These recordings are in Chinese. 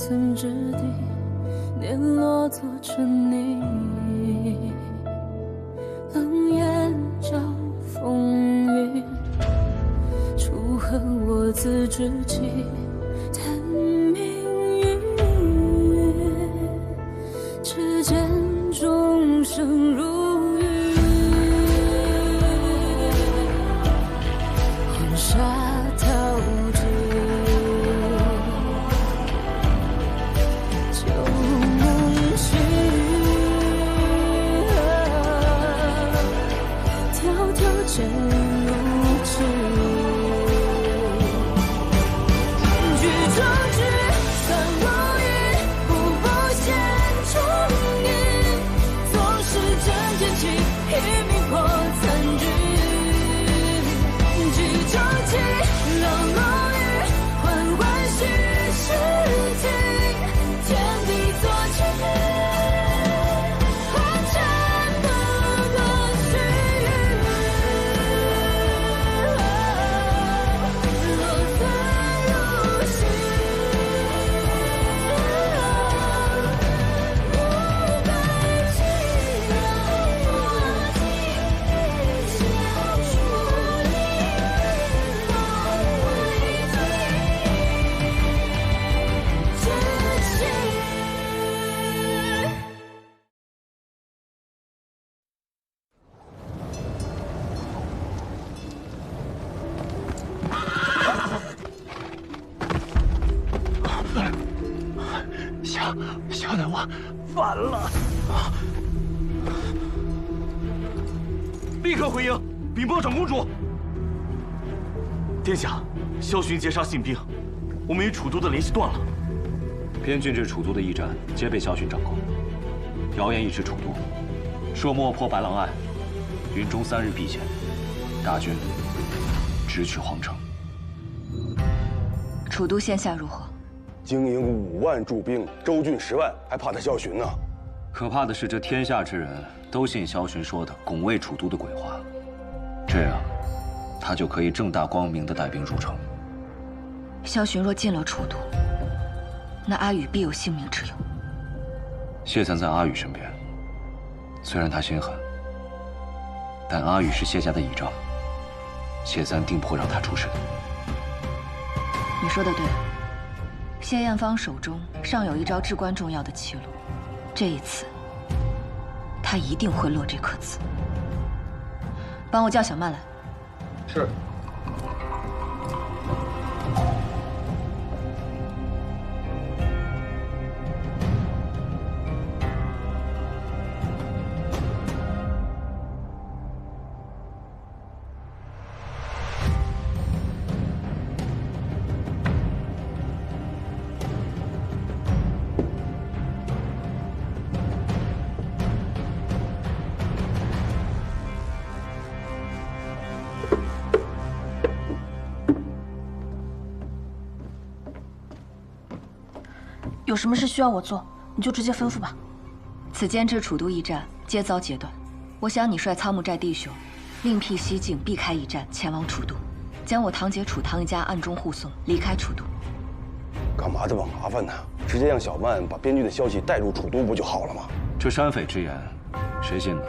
寸之地，碾落做成泥。冷眼照风雨，楚河我自知己，叹命运。只见众生如雨，黄沙淘尽，旧梦醒。迢迢渐入寂，举壮志，算如雨，步步险中意，纵使真剑气，一命破残局。举朝气，冷落雨，缓缓虚实境，天地作棋，换成的乐趣。小南娃反了！立刻回营禀报长公主。殿下，萧巡劫杀信兵，我们与楚都的联系断了。边郡至楚都的驿站皆被萧巡掌控，谣言一至楚都，说莫破白狼案，云中3日必现，大军直取皇城。楚都现下如何？经营5万驻兵，州郡10万，还怕他萧巡呢？可怕的是，这天下之人都信萧巡说的拱卫楚都的鬼话，这样，他就可以正大光明地带兵入城。萧巡若进了楚都，那阿宇必有性命之忧。谢纂在阿宇身边，虽然他心狠，但阿宇是谢家的倚仗，谢纂定不会让他出事的。你说的对。谢艳芳手中尚有一招至关重要的棋路，这一次，他一定会落这颗子。帮我叫小曼来。是。有什么事需要我做，你就直接吩咐吧。此间至楚都驿站皆遭截断，我想你率苍木寨弟兄，另辟蹊径，避开驿站，前往楚都，将我堂姐楚堂一家暗中护送，离开楚都。干嘛这么麻烦呢？直接让小曼把边郡的消息带入楚都不就好了吗？这山匪之言，谁信呢？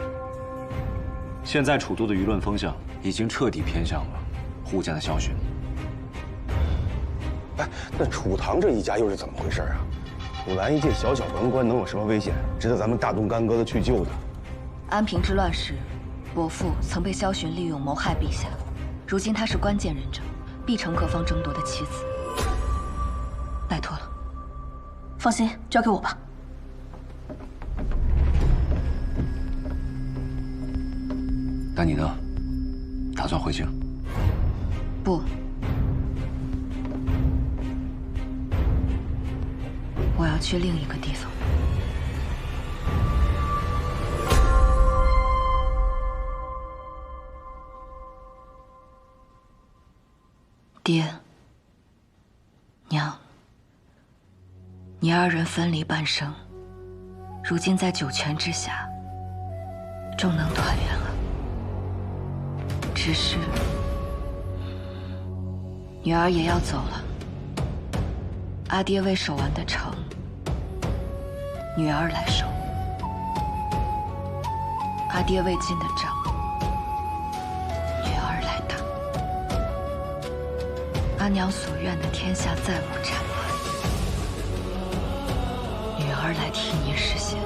现在楚都的舆论风向已经彻底偏向了胡家的萧巡。哎，那楚堂这一家又是怎么回事啊？楚兰一介小小文官能有什么危险，值得咱们大动干戈的去救的？安平之乱时，伯父曾被萧巡利用谋害陛下，如今他是关键人证，必成各方争夺的棋子。拜托了。放心，交给我吧。那你呢？打算回京？不。我要去另一个地方。爹，娘，你二人分离半生，如今在九泉之下，终能团圆了。只是，女儿也要走了。阿爹未守完的城，女儿来守；阿爹未尽的仗，女儿来打。阿娘所愿的天下再无战乱，女儿来替您实现。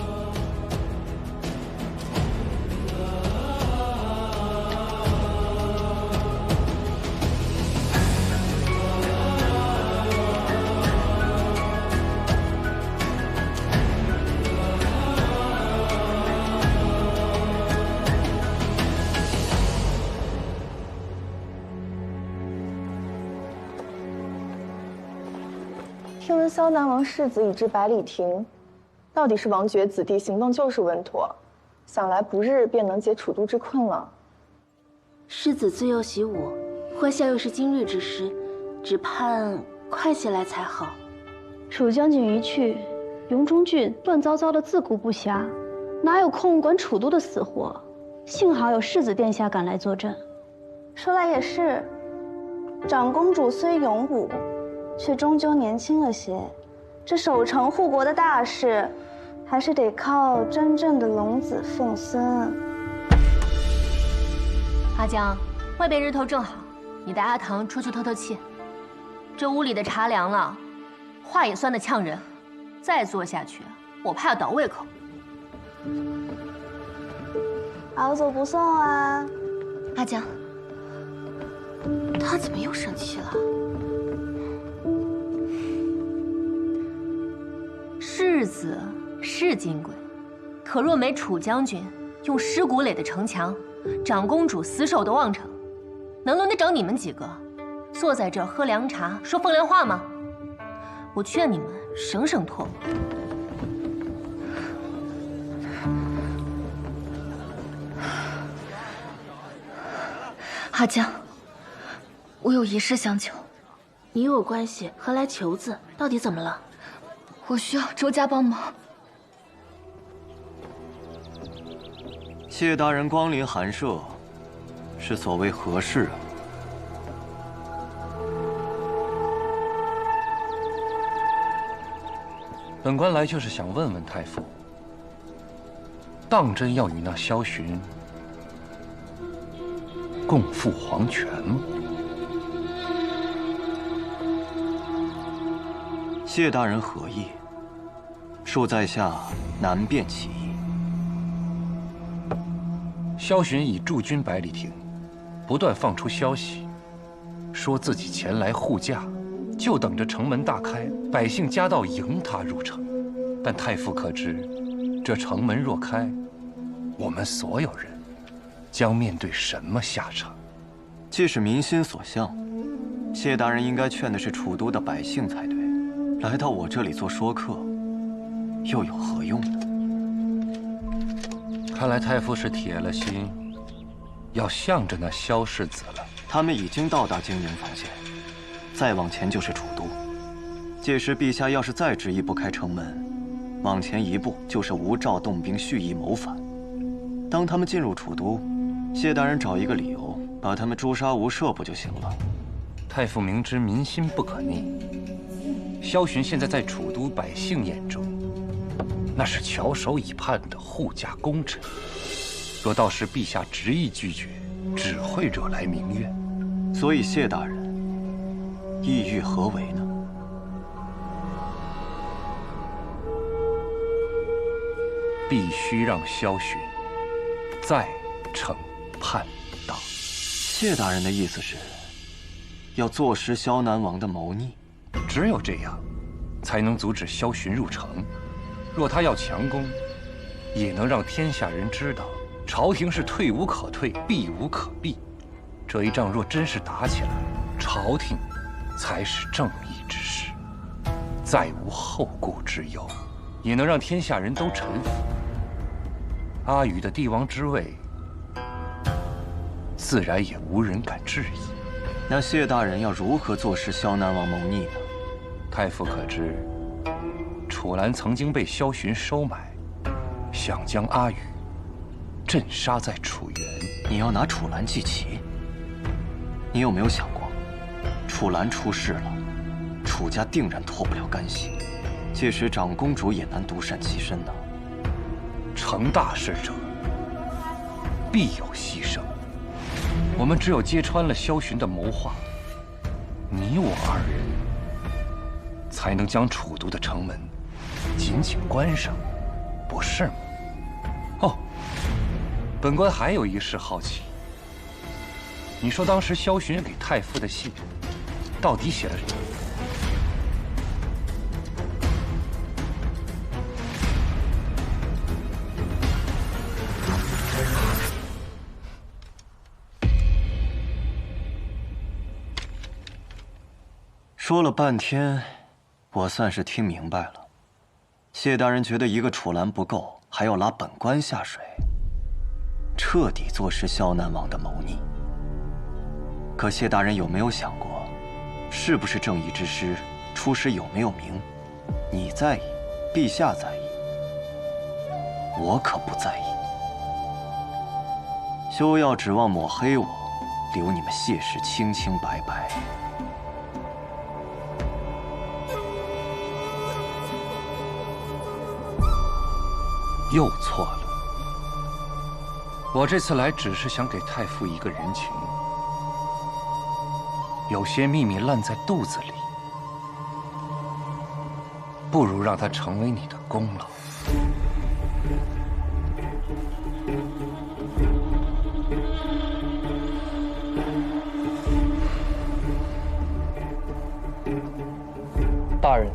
听闻萧南王世子已至百里亭，到底是王爵子弟行动就是稳妥，想来不日便能解楚都之困了。世子自幼习武，麾下又是精锐之师，只盼快些来才好。楚将军一去，雍中郡乱糟糟的自顾不暇，哪有空管楚都的死活？幸好有世子殿下赶来坐镇。说来也是，长公主虽勇武，却终究年轻了些，这守城护国的大事，还是得靠真正的龙子凤孙。阿江，外边日头正好，你带阿唐出去透透气。这屋里的茶凉了，话也酸得呛人，再坐下去，我怕要倒胃口。好走不送啊！阿江，他怎么又生气了？世子是金贵，可若没楚将军用尸骨垒的城墙，长公主死守的望城，能轮得着你们几个坐在这儿喝凉茶说风凉话吗？我劝你们省省唾沫。阿江，我有一事相求。你有关系，何来求字？到底怎么了？我需要周家帮忙。谢大人光临寒舍，是所谓何事啊？本官来就是想问问太傅，当真要与那萧寻共赴黄泉吗？谢大人何意？恕在下难辨其意。萧寻已驻军百里亭，不断放出消息，说自己前来护驾，就等着城门大开，百姓夹道迎他入城。但太傅可知，这城门若开，我们所有人将面对什么下场？既是民心所向，谢大人应该劝的是楚都的百姓才对。来到我这里做说客，又有何用呢？看来太傅是铁了心，要向着那萧世子了。他们已经到达京营防线，再往前就是楚都。届时陛下要是再执意不开城门，往前一步就是吴赵动兵，蓄意谋反。当他们进入楚都，谢大人找一个理由把他们诛杀无赦不就行了？太傅明知民心不可逆，萧寻现在在楚都百姓眼中，那是翘首以盼的护驾功臣。若到时陛下执意拒绝，只会惹来民怨。所以谢大人意欲何为呢？必须让萧寻再惩叛党。谢大人的意思是，要坐实萧南王的谋逆。只有这样，才能阻止萧寻入城。若他要强攻，也能让天下人知道，朝廷是退无可退，避无可避。这一仗若真是打起来，朝廷才是正义之士，再无后顾之忧，也能让天下人都臣服。阿宇的帝王之位，自然也无人敢质疑。那谢大人要如何坐实萧南王谋逆呢？太傅可知，楚兰曾经被萧寻收买，想将阿宇镇杀在楚原。你要拿楚兰祭旗？你有没有想过，楚兰出事了，楚家定然脱不了干系，届时长公主也难独善其身呐。成大事者，必有牺牲。我们只有揭穿了萧巡的谋划，你我二人才能将楚都的城门紧紧关上，不是吗？哦，本官还有一事好奇。你说当时萧巡给太傅的信，到底写了什么？说了半天，我算是听明白了。谢大人觉得一个楚兰不够，还要拉本官下水，彻底坐实萧南王的谋逆。可谢大人有没有想过，是不是正义之师，出师有没有名，你在意，陛下在意，我可不在意。休要指望抹黑我，留你们谢氏清清白白。又错了。我这次来只是想给太傅一个人情。有些秘密烂在肚子里，不如让它成为你的功劳。大人，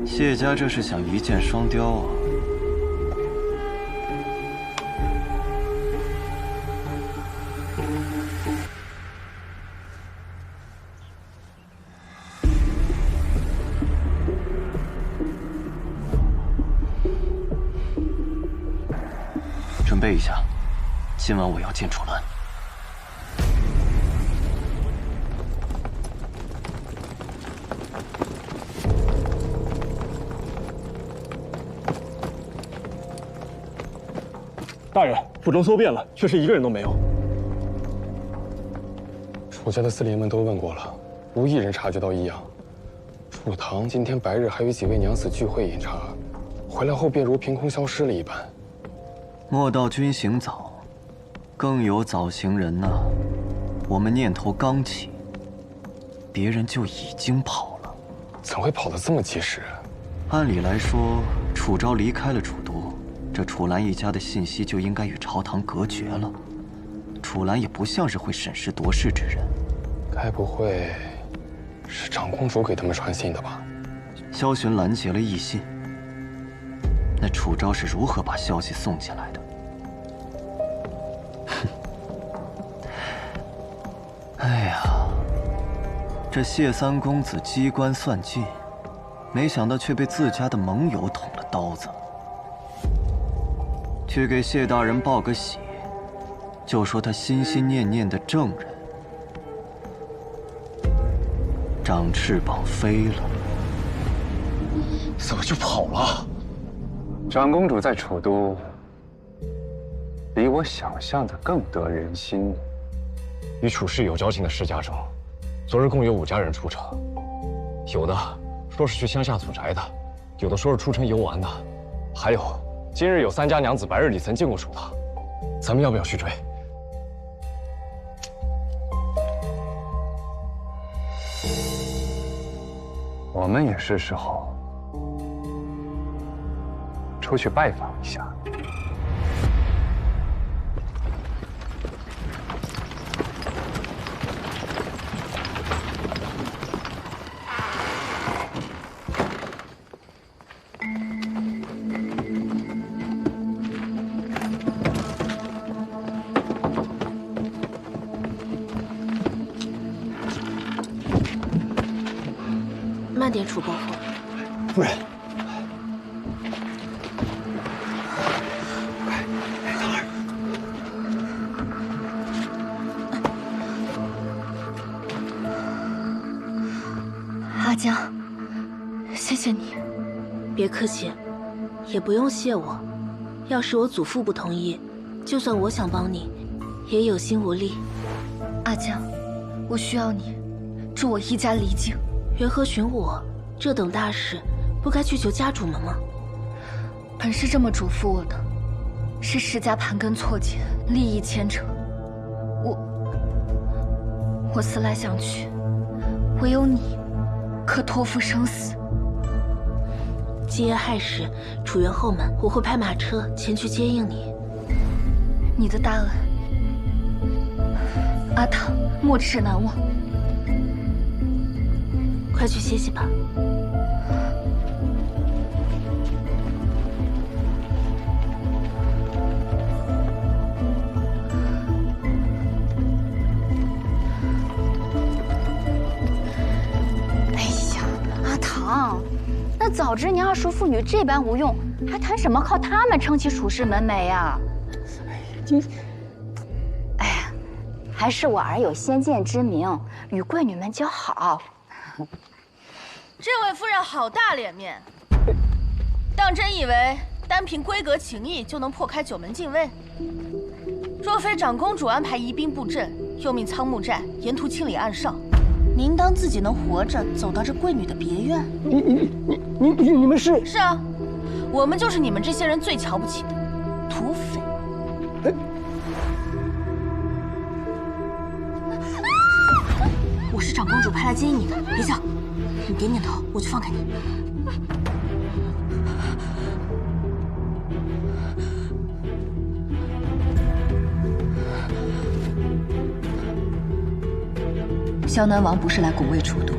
谢家这是想一箭双雕啊！准备一下，今晚我要见楚岚。大人，府中搜遍了，却是一个人都没有。楚家的司令们都问过了，无一人察觉到异样。楚堂今天白日还与几位娘子聚会饮茶，回来后便如凭空消失了一般。莫道君行早，更有早行人呐。我们念头刚起，别人就已经跑了。怎会跑得这么及时？按理来说，楚昭离开了楚都，这楚岚一家的信息就应该与朝堂隔绝了。楚岚也不像是会审时度势之人。该不会是长公主给他们传信的吧？萧巡拦截了异信，那楚昭是如何把消息送进来的？哼！哎呀，这谢三公子机关算尽，没想到却被自家的盟友捅了刀子。去给谢大人报个喜，就说他心心念念的正人长翅膀飞了。怎么就跑了？长公主在楚都，比我想象的更得人心。与楚氏有交情的世家中，昨日共有5家人出城，有的说是去乡下祖宅的，有的说是出城游玩的，还有今日有3家娘子白日里曾见过楚堂。咱们要不要去追？我们也是时候出去拜访一下。慢点，楚伯父。夫人，阿江，谢谢你。别客气，也不用谢我，要是我祖父不同意，就算我想帮你，也有心无力。阿江，我需要你，助我一家离境。缘何寻我？这等大事，不该去求家主们吗？本是这么嘱咐我的，是世家盘根错节，利益牵扯。我思来想去，唯有你可托付生死。今夜亥时，楚园后门，我会派马车前去接应你。你的大恩，阿唐没齿难忘。快去歇息吧。哎呀，阿唐，那早知你二叔父女这般无用，还谈什么靠他们撑起楚氏门楣呀？哎呀，还是我儿有先见之明，与贵女们交好。这位夫人好大脸面，当真以为单凭闺阁情谊就能破开九门禁卫？若非长公主安排移兵布阵，又命仓木寨沿途清理暗哨，您当自己能活着走到这贵女的别院？你们是？是啊，我们就是你们这些人最瞧不起的土匪。我是长公主派来接应你的，别叫。你点点头，我就放开你。萧南王不是来拱卫楚都，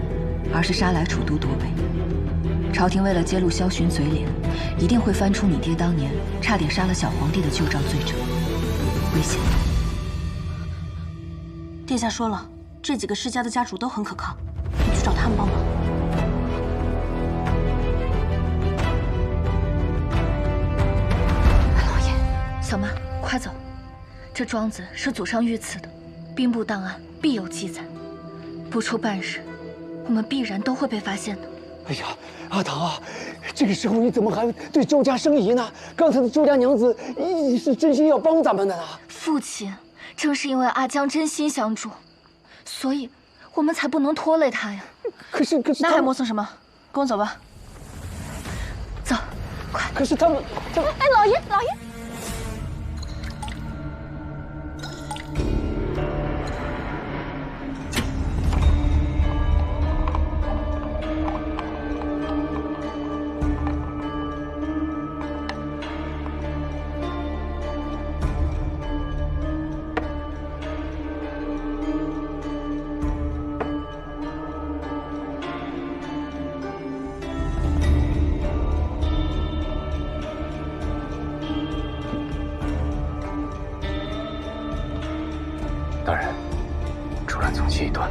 而是杀来楚都夺位。朝廷为了揭露萧巡嘴脸，一定会翻出你爹当年差点杀了小皇帝的旧诏罪证，危险。殿下说了，这几个世家的家主都很可靠，你去找他们帮忙。老爷，小妈，快走！这庄子是祖上御赐的，兵部档案必有记载。不出半日，我们必然都会被发现的。哎呀，阿唐啊，这个时候你怎么还对周家生疑呢？刚才的周家娘子是真心要帮咱们的呢。父亲，正是因为阿江真心相助，所以我们才不能拖累他呀。可是，那还磨蹭什么？跟我走吧。走，快！可是他们……哎，老爷，老爷。大人，出来总计一段。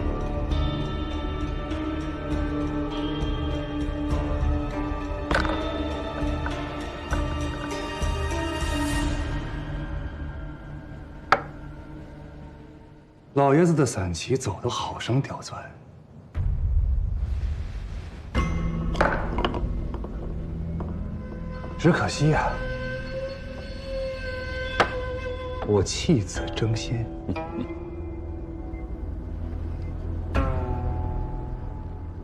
老爷子的散骑走得好生刁钻，只可惜呀，我弃子争先。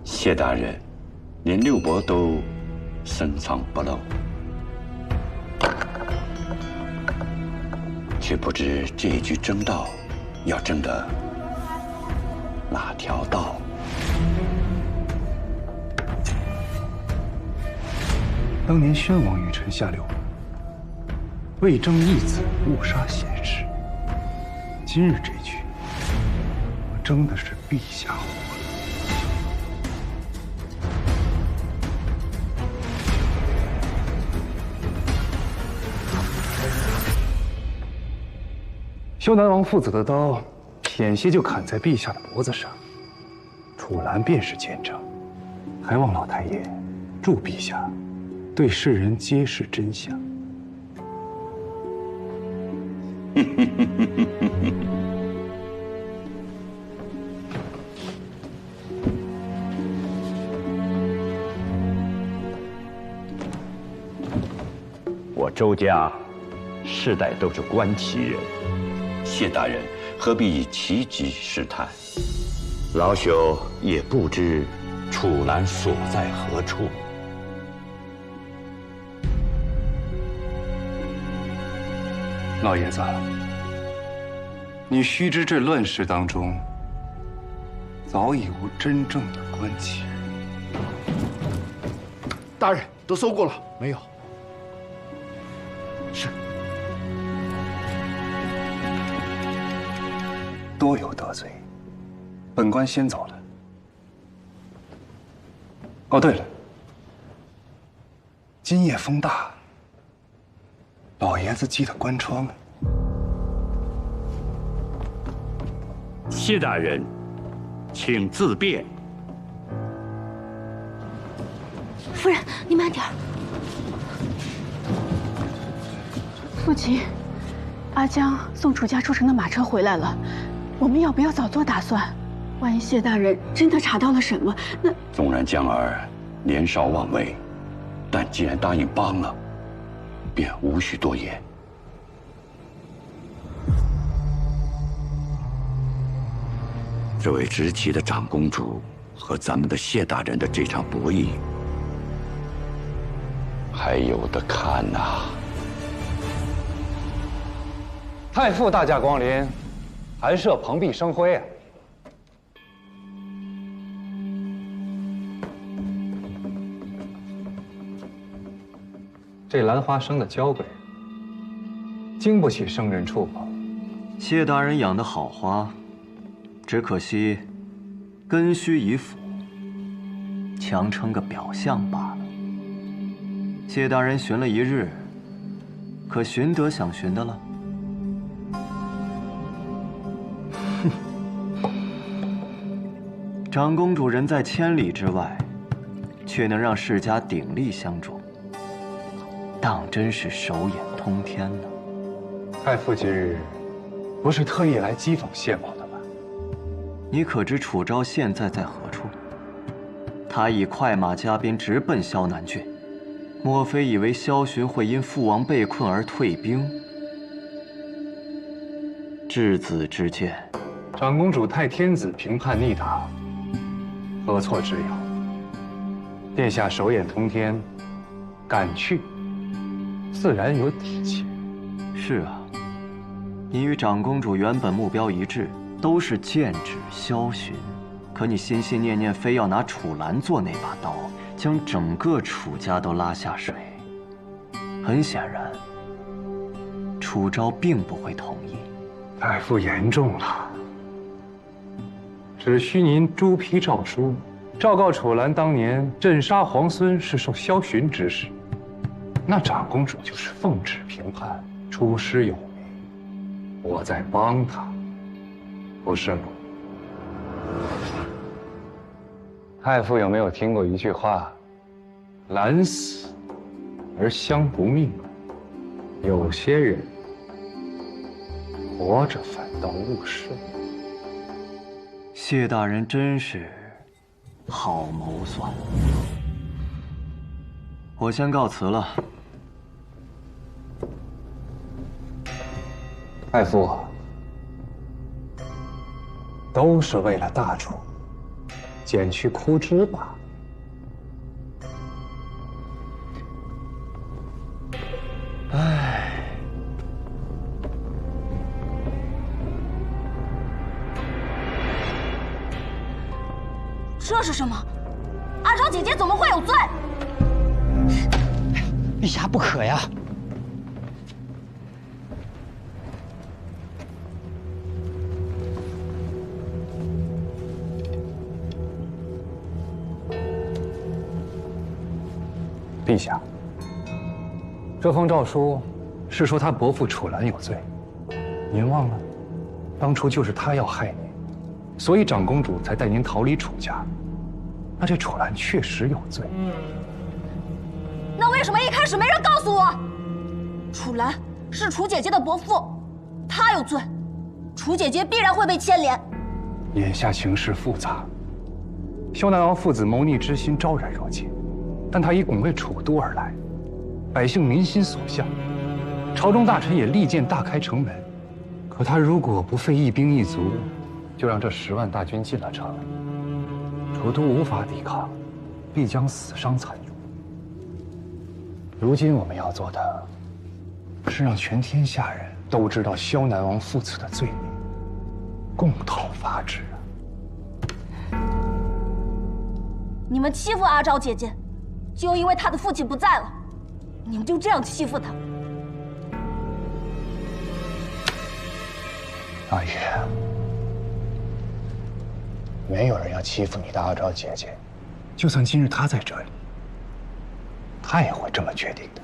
谢大人，连六伯都深藏不露，却不知这一局争道要争得哪条道？当年宣王与臣下六伯，为争义子，误杀贤士。今日这局，我争的是陛下活。萧南王父子的刀，险些就砍在陛下的脖子上。楚兰便是见证，还望老太爷助陛下，对世人揭示真相。我周家世代都是观其人。谢大人何必以其疾试探？老朽也不知楚兰所在何处。老爷子，你须知这乱世当中，早已无真正的观其人。大人都搜过了，没有。是。多有得罪，本官先走了。哦，对了，今夜风大，老爷子记得关窗。谢大人，请自便。夫人，你慢点儿。父亲，阿江送楚家出城的马车回来了，我们要不要早做打算？万一谢大人真的查到了什么，那……纵然江儿年少妄为，但既然答应帮了，便无需多言。这位执旗的长公主和咱们的谢大人的这场博弈，还有的看呐！太傅大驾光临，寒舍蓬荜生辉啊！这兰花生的娇贵，经不起圣人触碰。谢大人养的好花，只可惜根须已腐，强撑个表象罢了。谢大人寻了一日，可寻得想寻的了？哼！长公主人在千里之外，却能让世家鼎力相助，当真是手眼通天呢。太傅今日不是特意来讥讽谢某的吧？你可知楚昭现在在何处？他已快马加鞭直奔萧南郡，莫非以为萧巡会因父王被困而退兵？质子之见，长公主太天子平叛逆党，何错之有？殿下手眼通天，敢去，自然有底气。是啊，你与长公主原本目标一致，都是剑指萧巡，可你心心念念非要拿楚兰做那把刀，将整个楚家都拉下水。很显然，楚昭并不会同意。太傅言重了，只需您朱批诏书，昭告楚兰当年镇杀皇孙是受萧巡指使，那长公主就是奉旨平叛，出师有名，我在帮她，不是吗？太傅有没有听过一句话？兰死而香不灭。有些人活着反倒误事。谢大人真是好谋算。我先告辞了。太傅，都是为了大楚，减去枯枝吧。唉，这是什么？阿昭姐姐怎么会有罪？陛下不可呀！陛下，这封诏书是说他伯父楚兰有罪，您忘了，当初就是他要害您，所以长公主才带您逃离楚家。那这楚兰确实有罪。那为什么一开始没人告诉我？楚兰是楚姐姐的伯父，他有罪，楚姐姐必然会被牵连。眼下情势复杂，萧南王父子谋逆之心昭然若揭，但他以拱卫楚都而来，百姓民心所向，朝中大臣也力荐大开城门，可他如果不费一兵一卒，就让这10万大军进了城，楚都无法抵抗，必将死伤惨重。如今我们要做的，是让全天下人都知道萧南王父子的罪孽，共讨伐之啊！你们欺负阿昭姐姐，就因为她的父亲不在了，你们就这样欺负她？阿玉，没有人要欺负你的阿昭姐姐，就算今日她在这里，她也会这么决定的。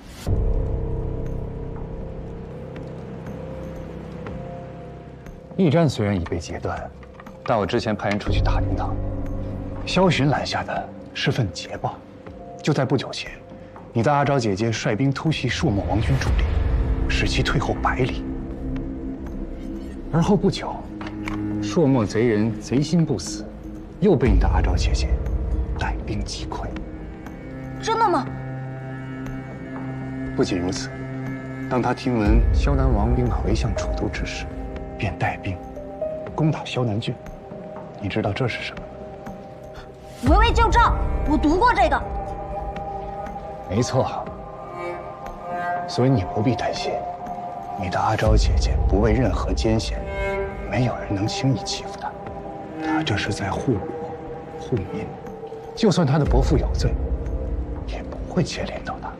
驿站虽然已被截断，但我之前派人出去打听到，萧巡揽下的是份捷报。就在不久前，你的阿昭姐姐率兵突袭朔漠王军主力，使其退后100里。而后不久，朔漠贼人贼心不死，又被你的阿昭姐姐带兵击溃。真的吗？不仅如此，当他听闻萧南王兵马围向楚都之时，便带兵攻打萧南郡。你知道这是什么吗？围魏救赵，我读过这个。没错，所以你不必担心，你的阿昭姐姐不畏任何艰险，没有人能轻易欺负她。她这是在护国护民，就算她的伯父有罪，也不会牵连到她。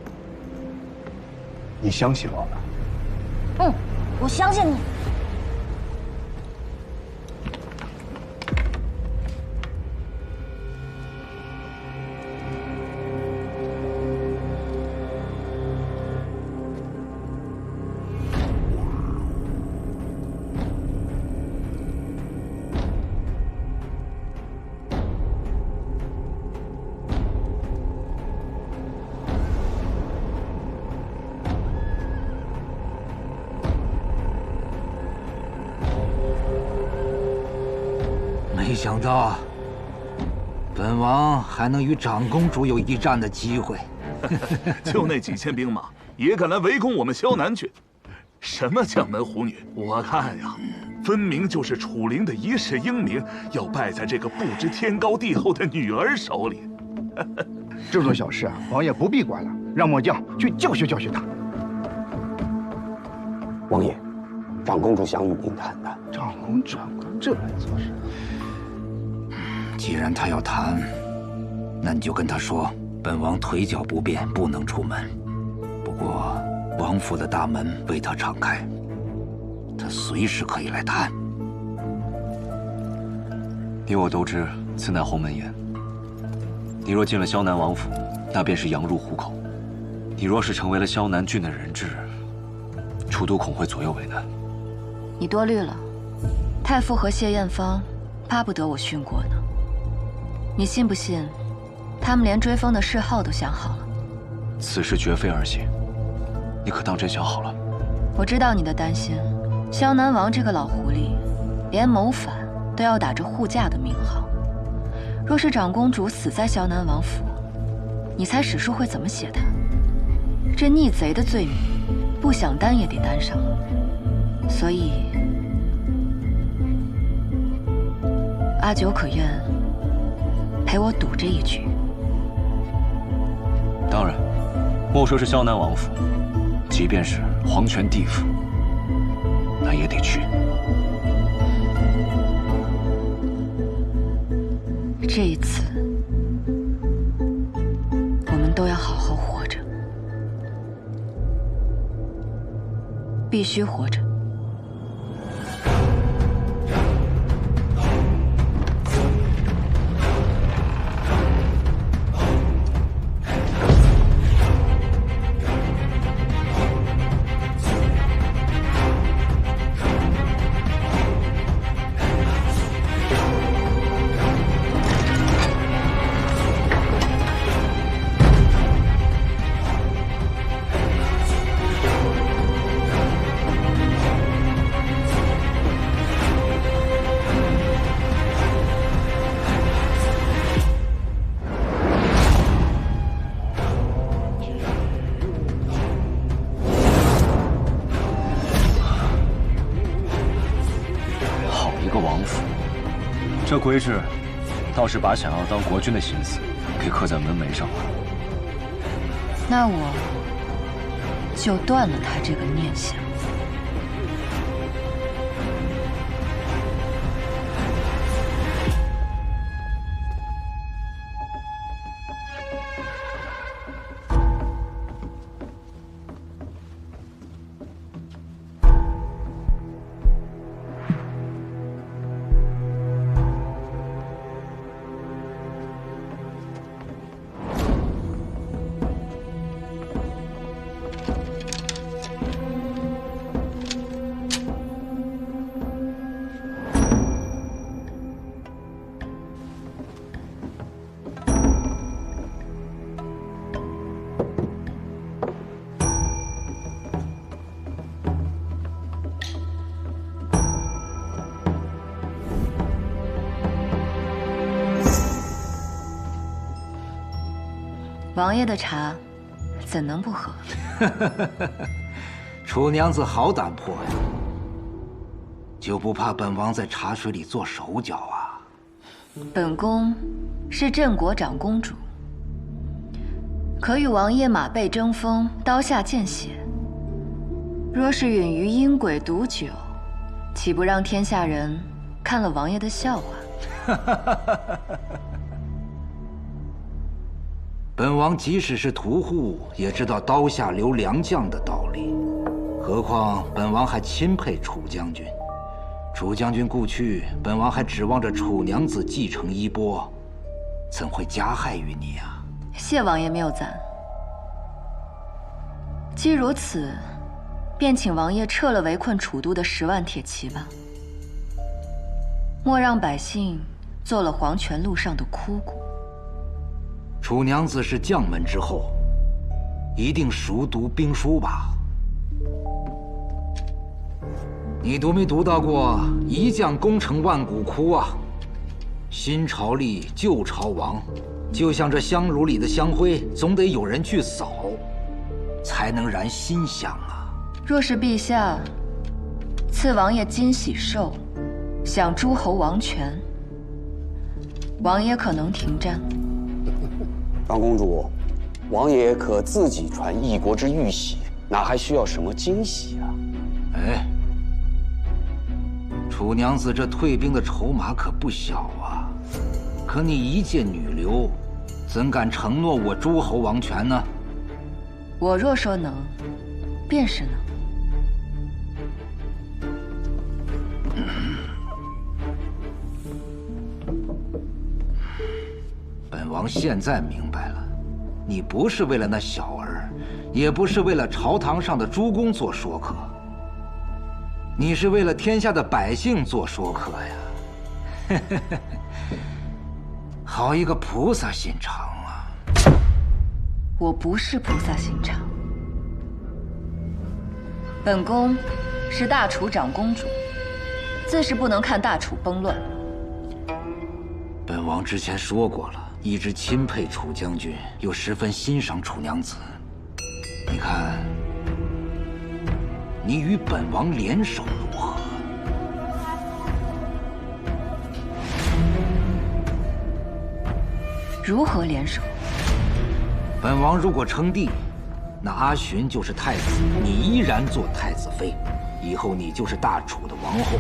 你相信我吧？我相信你。没想到，本王还能与长公主有一战的机会。就那几千兵马，也敢来围攻我们萧南郡？什么将门虎女？我看呀，分明就是楚灵的一世英名，要败在这个不知天高地厚的女儿手里。这种小事啊，王爷不必管了，让末将去教训教训他。王爷，长公主想与您谈谈。长公主这来做事。既然他要谈，那你就跟他说，本王腿脚不便，不能出门。不过王府的大门为他敞开，他随时可以来谈。你我都知，此乃鸿门宴。你若进了萧南王府，那便是羊入虎口；你若是成为了萧南郡的人质，楚都恐会左右为难。你多虑了，太傅和谢艳芳巴不得我殉国呢。你信不信，他们连追封的谥号都想好了？此事绝非儿戏，你可当真想好了？我知道你的担心，萧南王这个老狐狸，连谋反都要打着护驾的名号。若是长公主死在萧南王府，你猜史书会怎么写她？这逆贼的罪名，不想担也得担上。所以，阿九可愿陪我赌这一局？当然，莫说是萧南王府，即便是黄泉地府，那也得去。这一次，我们都要好好活着，必须活着。规制，倒是把想要当国君的心思给刻在门楣上了。那我就断了他这个念想。王爷的茶，怎能不喝？楚娘子好胆魄呀，就不怕本王在茶水里做手脚啊？本宫是镇国长公主，可与王爷马背争锋，刀下见血。若是允于阴鬼毒酒，岂不让天下人看了王爷的笑话？本王即使是屠户，也知道刀下留良将的道理。何况本王还钦佩楚将军，楚将军故去，本王还指望着楚娘子继承衣钵，怎会加害于你啊？谢王爷谬赞。既如此，便请王爷撤了围困楚都的10万铁骑吧，莫让百姓做了黄泉路上的枯骨。楚娘子是将门之后，一定熟读兵书吧？你读没读到过“一将功成万骨枯”啊？新朝立，旧朝亡，就像这香炉里的香灰，总得有人去扫，才能燃新香啊。若是陛下赐王爷金喜寿，享诸侯王权，王爷可能停战。长公主，王爷可自己传一国之玉玺，哪还需要什么惊喜啊？哎，楚娘子这退兵的筹码可不小啊！可你一介女流，怎敢承诺我诸侯王权呢？我若说能，便是能。本王现在明白了，你不是为了那小儿，也不是为了朝堂上的诸公做说客，你是为了天下的百姓做说客呀！好一个菩萨心肠啊！我不是菩萨心肠，本宫是大楚长公主，自是不能看大楚崩乱。本王之前说过了，一直钦佩楚将军，又十分欣赏楚娘子。你看，你与本王联手如何？如何联手？本王如果称帝，那阿寻就是太子，你依然做太子妃，以后你就是大楚的王后。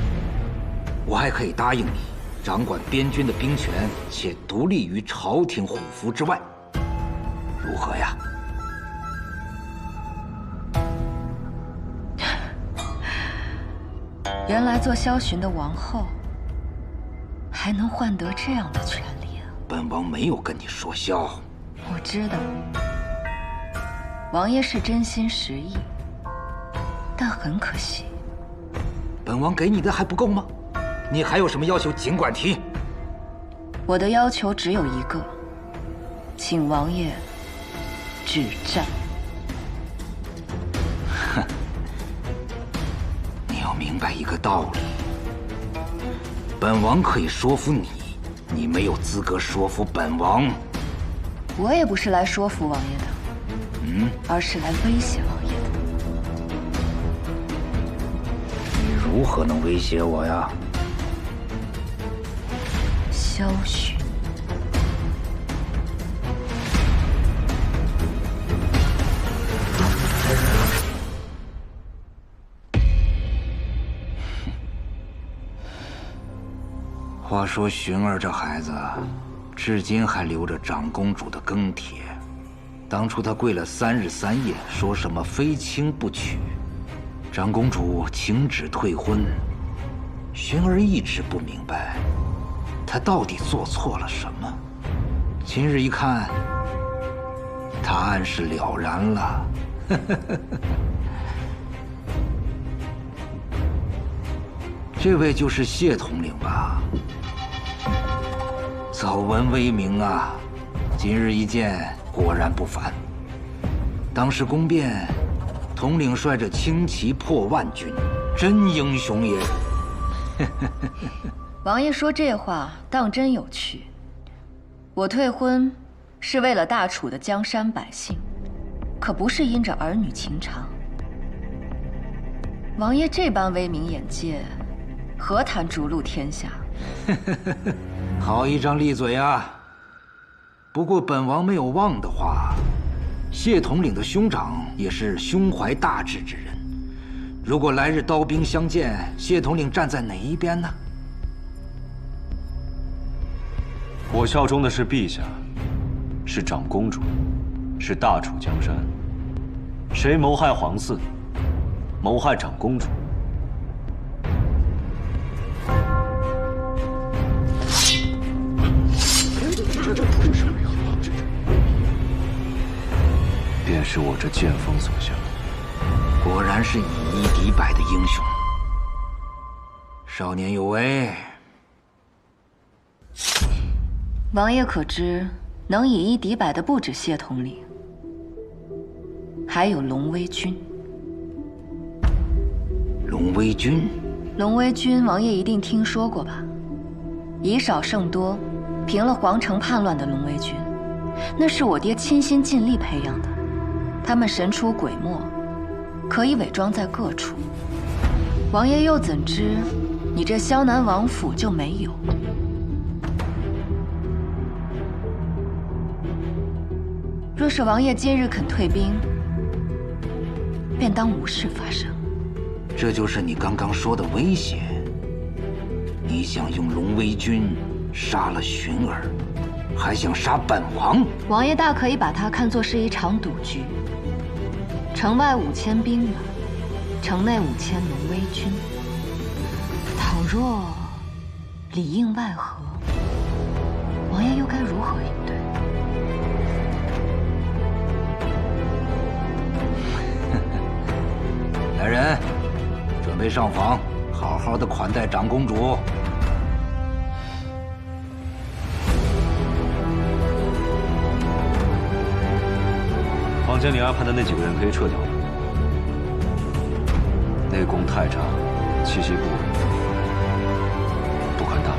我还可以答应你，掌管边军的兵权，且独立于朝廷虎符之外，如何呀？原来做萧寻的王后，还能换得这样的权利啊！本王没有跟你说笑。我知道，王爷是真心实意，但很可惜，本王给你的还不够吗？你还有什么要求，尽管提。我的要求只有一个，请王爷止战。哼，你要明白一个道理：本王可以说服你，你没有资格说服本王。我也不是来说服王爷的，而是来威胁王爷的。你如何能威胁我呀？萧寻。话说寻儿这孩子，至今还留着长公主的庚帖。当初她跪了3日3夜，说什么非亲不娶，长公主请旨退婚。寻儿一直不明白，她到底做错了什么。今日一看，答案是了然了。这位就是谢统领吧？早闻威名啊，今日一见，果然不凡。当时宫变，统领率着轻骑破万军，真英雄也。王爷说这话当真有趣。我退婚是为了大楚的江山百姓，可不是因着儿女情长。王爷这般威名眼界，何谈逐鹿天下？好一张利嘴啊！不过本王没有忘的话，谢统领的兄长也是胸怀大志之人。如果来日刀兵相见，谢统领站在哪一边呢？我效忠的是陛下，是长公主，是大楚江山。谁谋害皇嗣，谋害长公主？便是我这剑锋所向。果然是以一敌百的英雄。少年有为。王爷可知，能以一敌百的不止谢统领，还有龙威军。龙威军？龙威军，王爷一定听说过吧？以少胜多，平了皇城叛乱的龙威军，那是我爹倾心尽力培养的。他们神出鬼没，可以伪装在各处。王爷又怎知，你这萧南王府就没有？若是王爷今日肯退兵，便当无事发生。这就是你刚刚说的威胁？你想用龙威军杀了寻儿，还想杀本王？王爷大可以把它看作是一场赌局。城外5000兵马，城内5000龙威军。倘若里应外合，王爷又该如何应对？来人，准备上房，好好的款待长公主。房间里安排的那几个人可以撤掉了。内宫太查、七袭部不可大意。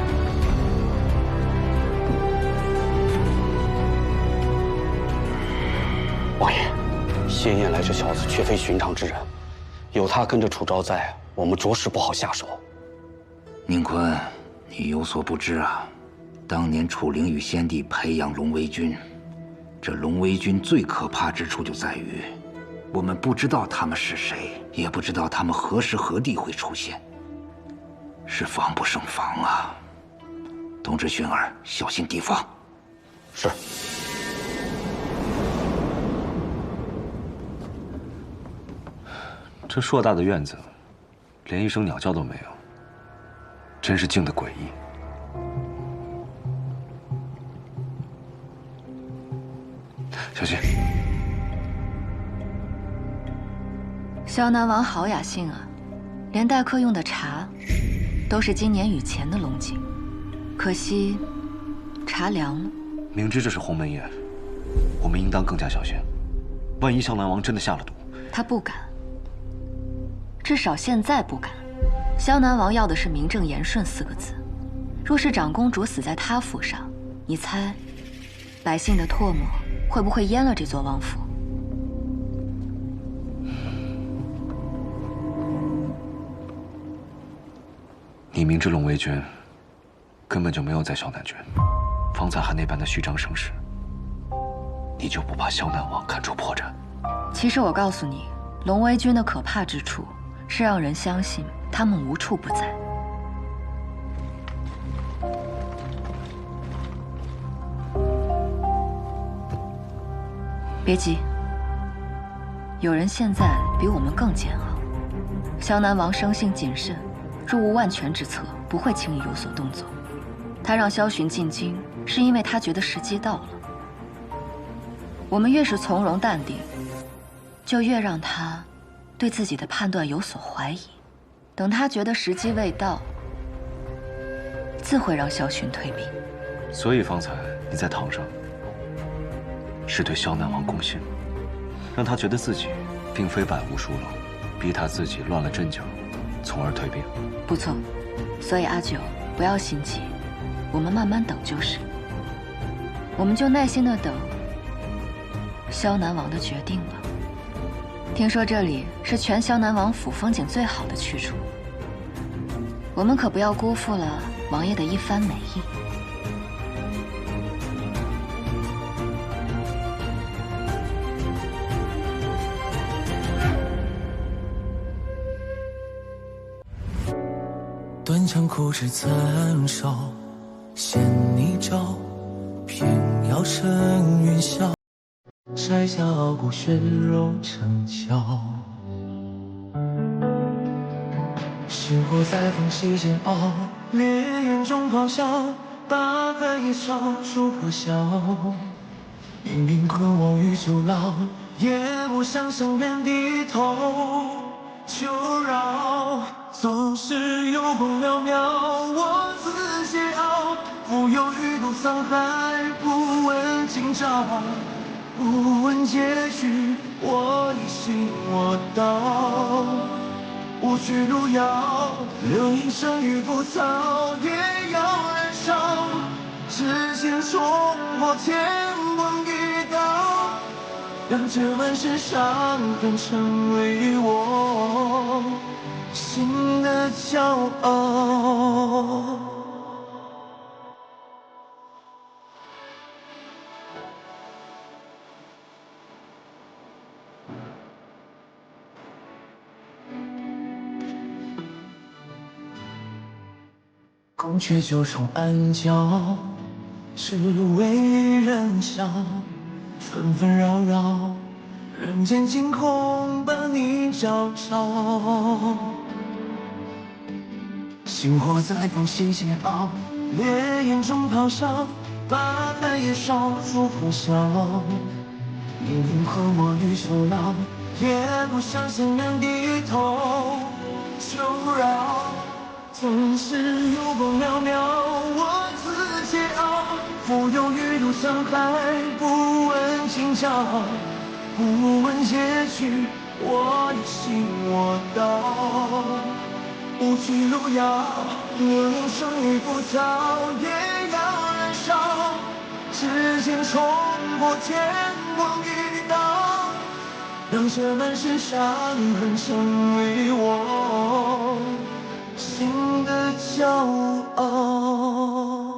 王爷，谢燕来这小子却非寻常之人，有他跟着楚昭在，我们着实不好下手。宁坤，你有所不知啊，当年楚灵与先帝培养龙威军。这龙威军最可怕之处就在于，我们不知道他们是谁，也不知道他们何时何地会出现，是防不胜防啊！通知寻儿小心提防。是。这硕大的院子，连一声鸟叫都没有，真是静得诡异。小心！萧南王好雅兴啊，连待客用的茶，都是今年雨前的龙井，可惜茶凉了。明知这是鸿门宴，我们应当更加小心。万一萧南王真的下了毒，他不敢，至少现在不敢。萧南王要的是名正言顺4个字，若是长公主死在他府上，你猜，百姓的唾沫会不会淹了这座王府？你明知龙威军根本就没有在萧南郡。方才汉那般的虚张声势，你就不怕萧南王看出破绽？其实我告诉你，龙威军的可怕之处是让人相信他们无处不在。别急，有人现在比我们更煎熬。萧南王生性谨慎，若无万全之策，不会轻易有所动作。他让萧寻进京，是因为他觉得时机到了。我们越是从容淡定，就越让他对自己的判断有所怀疑。等他觉得时机未到，自会让萧寻退兵。所以方才你在堂上，是对萧南王攻心，让他觉得自己并非百无疏漏，逼他自己乱了阵脚，从而退兵。不错，所以阿九不要心急，我们慢慢等就是。我们就耐心的等萧南王的决定了。听说这里是全萧南王府风景最好的去处，我们可不要辜负了王爷的一番美意。断肠苦枝残烧，衔泥沼，偏要生云霄。摘下傲骨悬柔成桥，星火在缝隙间熬，烈焰中咆哮，八幡夜烧出破晓。明明困望于囚牢，也不想向人低头。求饶，总是有功渺渺，我自桀骜，浮游于渡沧海，不问今朝，不问结局，我一心我道。无惧路遥，流萤生于浮草，也要燃烧。指尖冲破天光一道，让这满身伤痕成为我心的骄傲。宫阙九重暗角，只为人笑。纷纷扰扰，人间惊恐把你照照。星火在缝隙间熬，烈焰中咆哮，八幡夜烧出破晓。明明困我于囚牢，也不想向人低头。求饶，总是有功渺渺，我自桀骜，浮游于渡沧海，不问今朝，不问结局，我一心我道。无惧路遥，流萤生于浮草，也要燃烧。指尖冲破天光一道，让这满身伤痕成为我心的骄傲。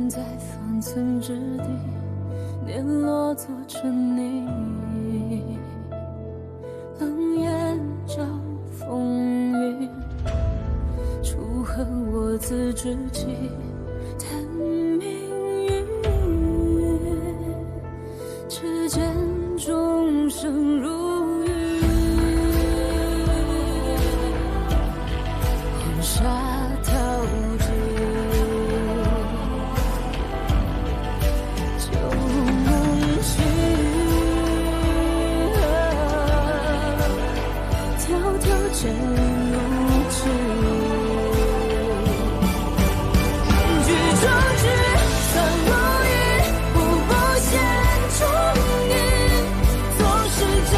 在方寸之地，碾落做成泥。冷眼照风云，楚河我自知己，叹命运。只见众生如云，黄沙淘尽。剑如纸，举中指，算如玉，步步现重云。总是真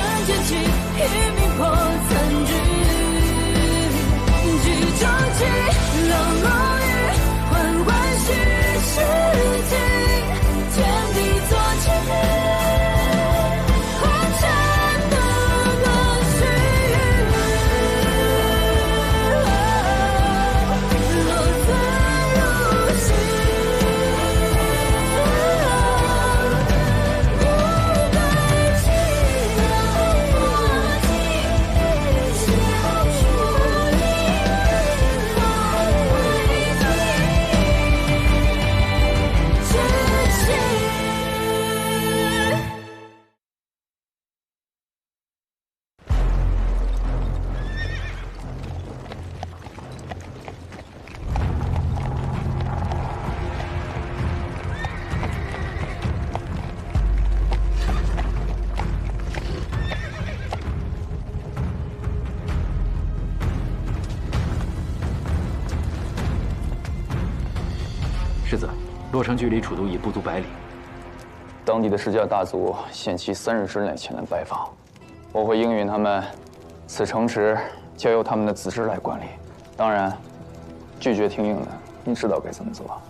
世子，洛城距离楚都已不足100里。当地的世家大族限期3日之内前来拜访，我会应允他们，此城池交由他们的子侄来管理。当然，拒绝听命的，你知道该怎么做。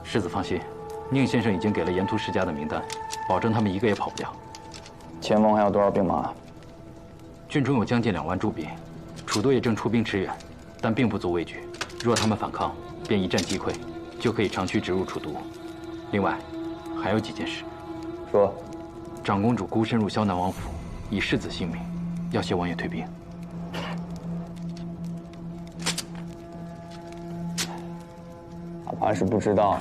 世子放心，宁先生已经给了沿途世家的名单，保证他们一个也跑不掉。前方还有多少兵马？郡中有将近2万驻兵，楚都也正出兵驰援，但并不足畏惧。若他们反抗，便一战击溃，就可以长驱直入楚都。另外，还有几件事。说，长公主孤身入萧南王府，以世子性命，要挟王爷退兵。他怕是不知道，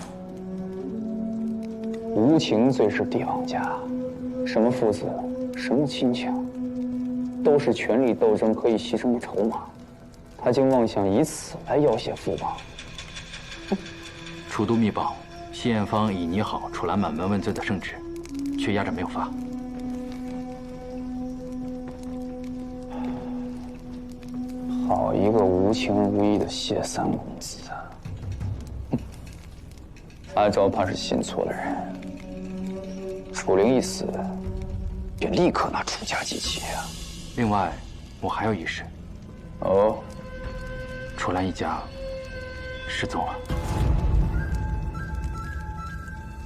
无情最是帝王家，什么父子，什么亲情，都是权力斗争可以牺牲的筹码。他竟妄想以此来要挟父王。楚都密报，谢艳芳已拟好楚岚满门问罪的圣旨，却压着没有发。好一个无情无义的谢三公子啊！阿昭怕是信错了人。楚灵一死，便立刻拿楚家祭旗啊！另外，我还有一事。哦，楚岚一家失踪了。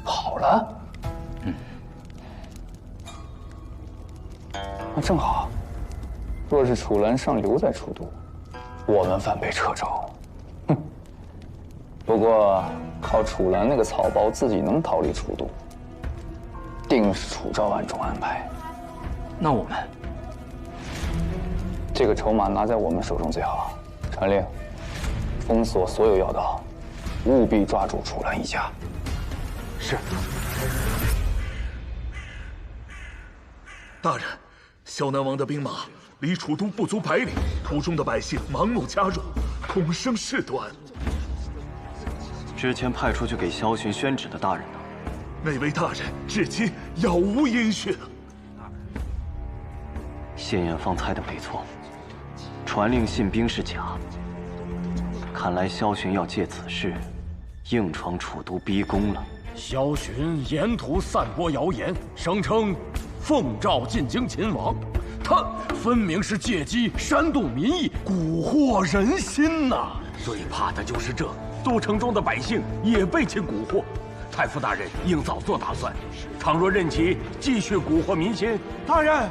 跑了？那正好。若是楚岚尚留在楚都，我们反被掣肘。哼！不过靠楚岚那个草包自己能逃离楚都，定是楚昭暗中安排。那我们这个筹码拿在我们手中最好。传令，封锁所有要道，务必抓住楚岚一家。是。大人，萧南王的兵马离楚都不足100里，途中的百姓盲目加入，恐生事端。之前派出去给萧巡宣旨的大人呢？那位大人至今杳无音讯。谢艳芳猜的没错，传令信兵是假。看来萧巡要借此事硬闯楚都逼宫了。萧巡沿途散播谣言，声称奉诏进京擒王，他分明是借机煽动民意，蛊惑人心呐！最怕的就是这，都城中的百姓也被其蛊惑。太傅大人应早做打算，倘若任其继续蛊惑民心，大人，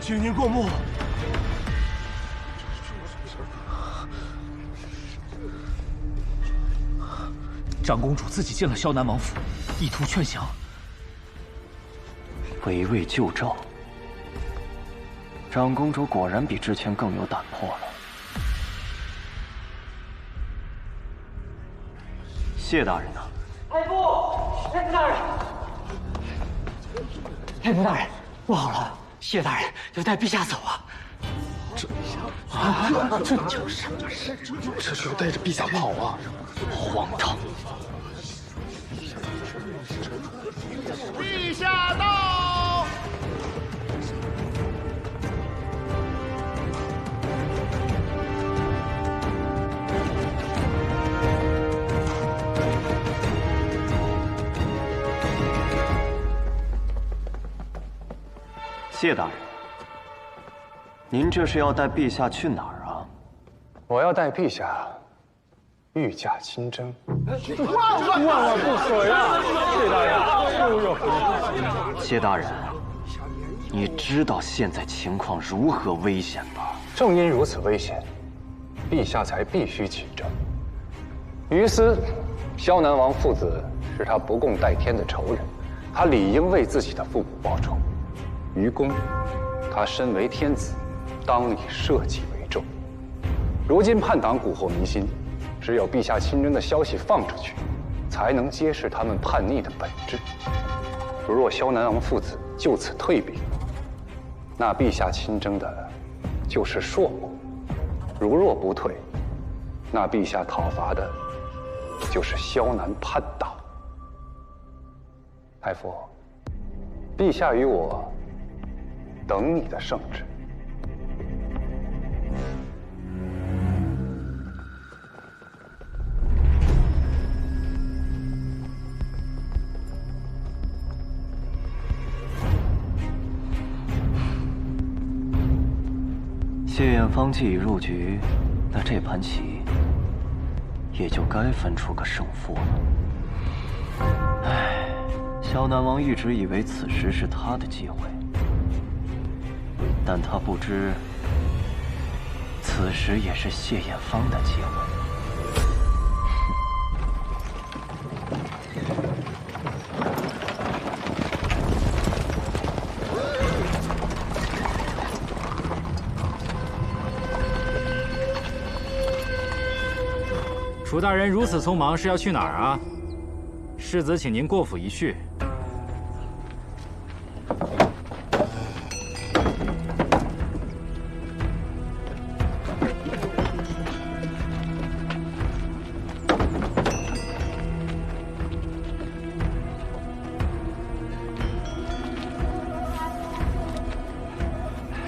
请您过目。长公主自己进了萧南王府，意图劝降。围魏救赵，长公主果然比之前更有胆魄了。谢大人呢？太傅大人，太傅大人，不好了，谢大人要带陛下走啊！这叫什么事？这是要带着陛下跑啊！荒唐！陛下到！谢大人，您这是要带陛下去哪儿啊？我要带陛下御驾亲征。万万不可呀！谢大人，谢大人，你知道现在情况如何危险吧？正因如此危险，陛下才必须亲征。于私，萧南王父子是他不共戴天的仇人，他理应为自己的父母报仇。于公，他身为天子，当以社稷为重。如今叛党蛊惑民心，只有陛下亲征的消息放出去，才能揭示他们叛逆的本质。如若萧南王父子就此退兵，那陛下亲征的就是朔漠；如若不退，那陛下讨伐的就是萧南叛党。太傅，陛下与我等你的圣旨。方既已入局，那这盘棋也就该分出个胜负了。唉，萧南王一直以为此时是他的机会，但他不知，此时也是谢艳芳的机会。 楚大人如此匆忙，是要去哪儿啊？世子请您过府一叙。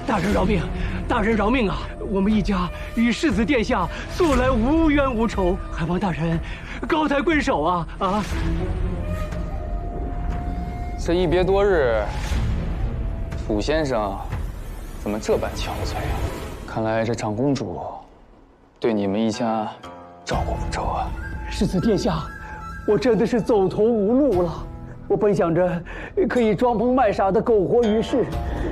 大人饶命！大人饶命啊！我们一家与世子殿下素来无冤无仇，还望大人高抬贵手啊！啊！这一别多日，楚先生怎么这般憔悴啊？看来这长公主对你们一家照顾不周啊！世子殿下，我真的是走投无路了。我本想着可以装疯卖傻的苟活于世，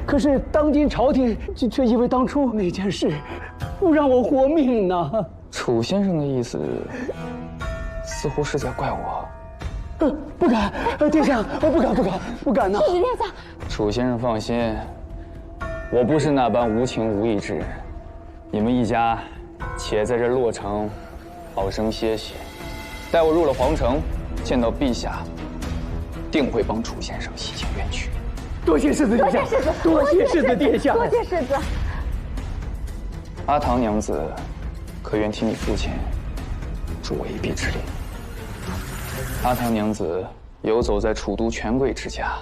可是当今朝廷却因为当初那件事，不让我活命呢。楚先生的意思，似乎是在怪我。不敢，殿下，不敢呐！世子殿下，楚先生放心，我不是那般无情无义之人。你们一家且在这洛城好生歇息，待我入了皇城，见到陛下，定会帮楚先生洗清冤屈。多谢世子殿下，多谢世子殿下，多谢世子。阿唐娘子，可愿替你父亲助我一臂之力？阿唐娘子游走在楚都权贵之家，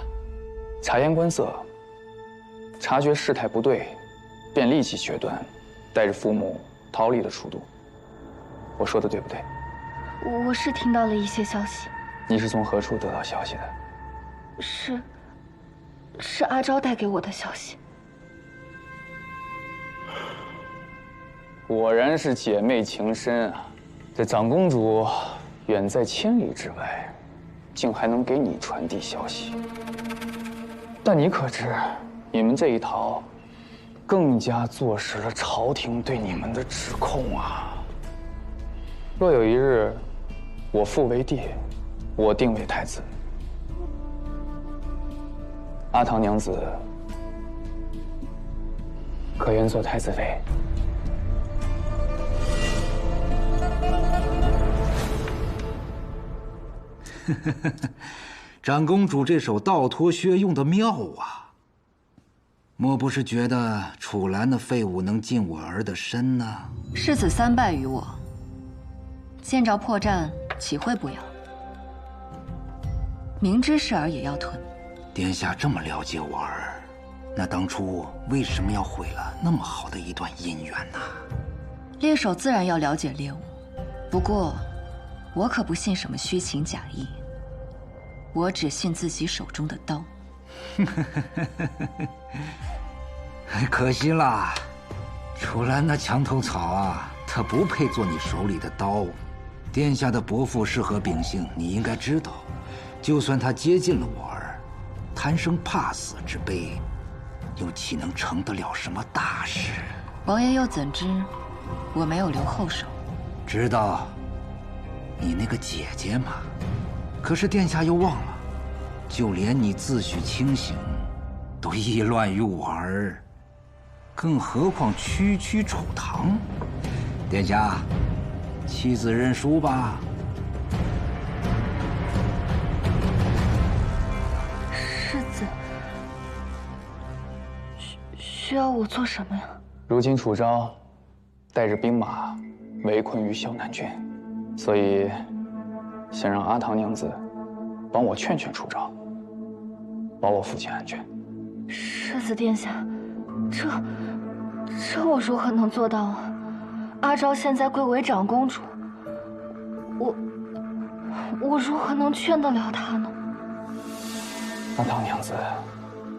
察言观色，察觉事态不对，便立即决断，带着父母逃离了楚都。我说的对不对？我是听到了一些消息。你是从何处得到消息的？是阿昭带给我的消息。果然是姐妹情深啊！这长公主远在千里之外，竟还能给你传递消息。但你可知，你们这一逃，更加坐实了朝廷对你们的指控啊！若有一日，我父为帝，我定为太子，阿唐娘子可愿做太子妃？长公主这手倒脱靴用的妙啊！莫不是觉得楚兰的废物能进我儿的身呢？世子三败于我，见着破绽岂会不咬？明知是儿也要吞。殿下这么了解我儿，那当初为什么要毁了那么好的一段姻缘呢？猎手自然要了解猎物，不过我可不信什么虚情假意，我只信自己手中的刀。可惜啦，楚兰那墙头草啊，她不配做你手里的刀。殿下的伯父是何秉性，你应该知道。就算他接近了我儿，贪生怕死之辈，又岂能成得了什么大事？王爷又怎知我没有留后手？知道你那个姐姐嘛，可是殿下又忘了，就连你自诩清醒，都意乱于我儿，更何况区区楚堂？殿下，妻子认输吧。世子，需要我做什么呀？如今楚昭带着兵马围困于萧南郡，所以想让阿唐娘子帮我劝劝楚昭，保我父亲安全。世子殿下，这我如何能做到啊？阿昭现在贵为长公主，我如何能劝得了她呢？阿唐娘子，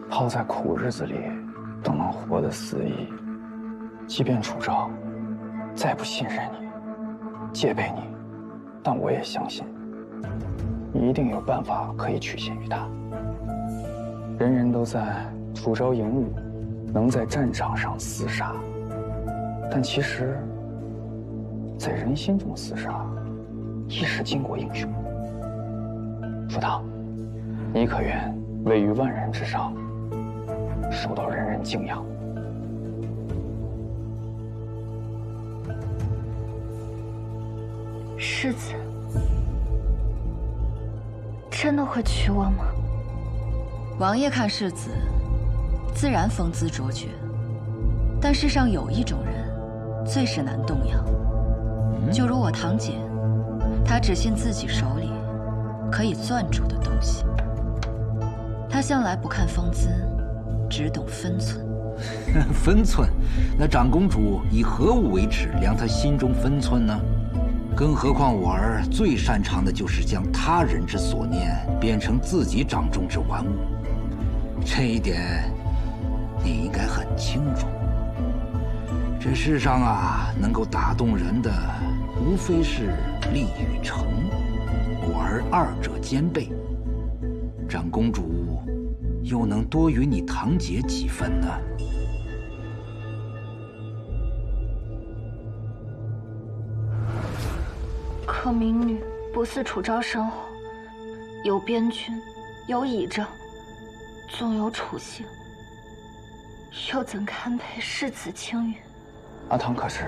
好在苦日子里都能活得肆意，即便楚昭再不信任你、戒备你，但我也相信，你一定有办法可以取信于他。人人都在楚昭赢武，能在战场上厮杀，但其实，在人心中厮杀，亦是巾帼英雄。楚唐，你可愿位于万人之上，受到人人敬仰？世子，真的会娶我吗？王爷看世子，自然风姿卓绝，但世上有一种人，最是难动摇。就如我堂姐，她只信自己手里可以攥住的东西。她向来不看风姿，只懂分寸。分寸？那长公主以何物为尺，量她心中分寸呢？更何况我儿最擅长的就是将他人之所念变成自己掌中之玩物，这一点你应该很清楚。这世上啊，能够打动人的，无非是力与诚，我儿二者兼备。长公主又能多于你堂姐几分呢？可民女不似楚昭身后有边军，有倚仗，纵有楚姓，又怎堪配世子青云？阿唐可知，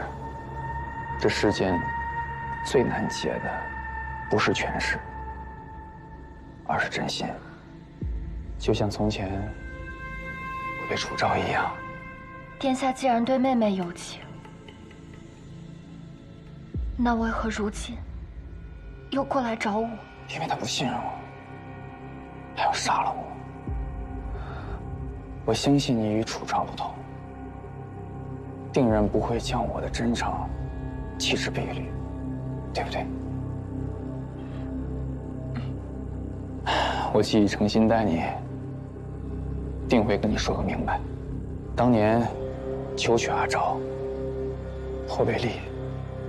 这世间最难解的，不是权势，而是真心。就像从前我对楚昭一样。殿下既然对妹妹有情，那为何如今又过来找我？因为他不信任我，还要杀了我。我相信你与楚昭不同，定然不会将我的真诚弃之敝履，对不对？我既已诚心待你，定会跟你说个明白。当年求娶阿昭，颇为利；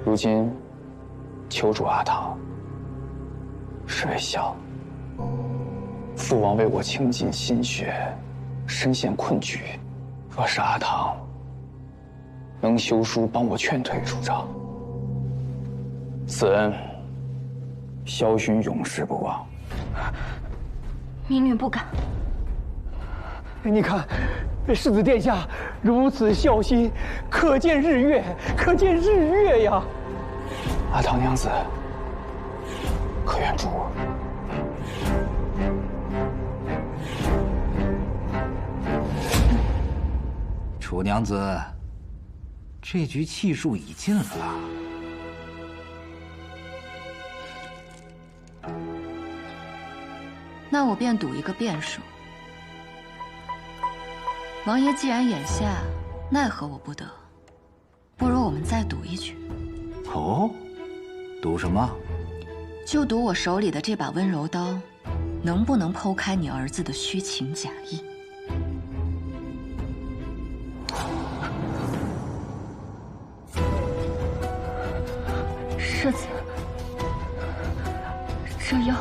如今求助阿唐，是为孝。父王为我倾尽心血，身陷困局。若是阿唐能修书帮我劝退楚昭，此恩萧勋永世不忘。民女不敢。你看，世子殿下如此孝心，可见日月，可见日月呀！阿唐娘子，可愿助我？楚娘子，这局气数已尽了。那我便赌一个变数。王爷既然眼下奈何我不得，不如我们再赌一局。哦，赌什么？就赌我手里的这把温柔刀，能不能剖开你儿子的虚情假意。世子，这药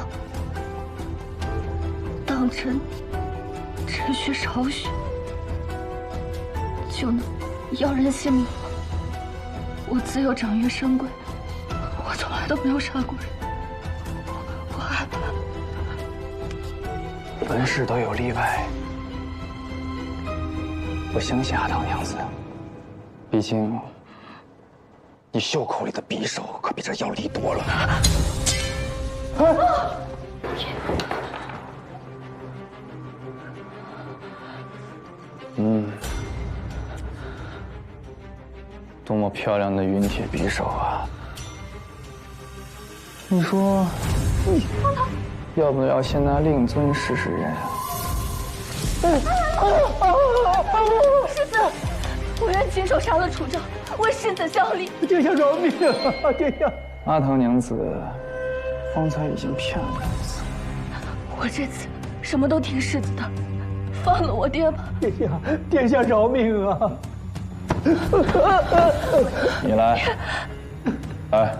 当真只需少许，就能要人性命吗？我自幼长于深闺，我从来都没有杀过人，我害怕。凡事都有例外，我相信阿唐娘子，毕竟你袖口里的匕首可比这药利多了。多么漂亮的云铁匕首啊！你说，要不要先拿令尊试试刃？世子，我愿亲手杀了楚昭，为世子效力。殿下饶命啊！殿下，阿唐娘子，方才已经骗了我一次。我这次什么都听世子的，放了我爹吧。殿下，殿下饶命啊！你来，来。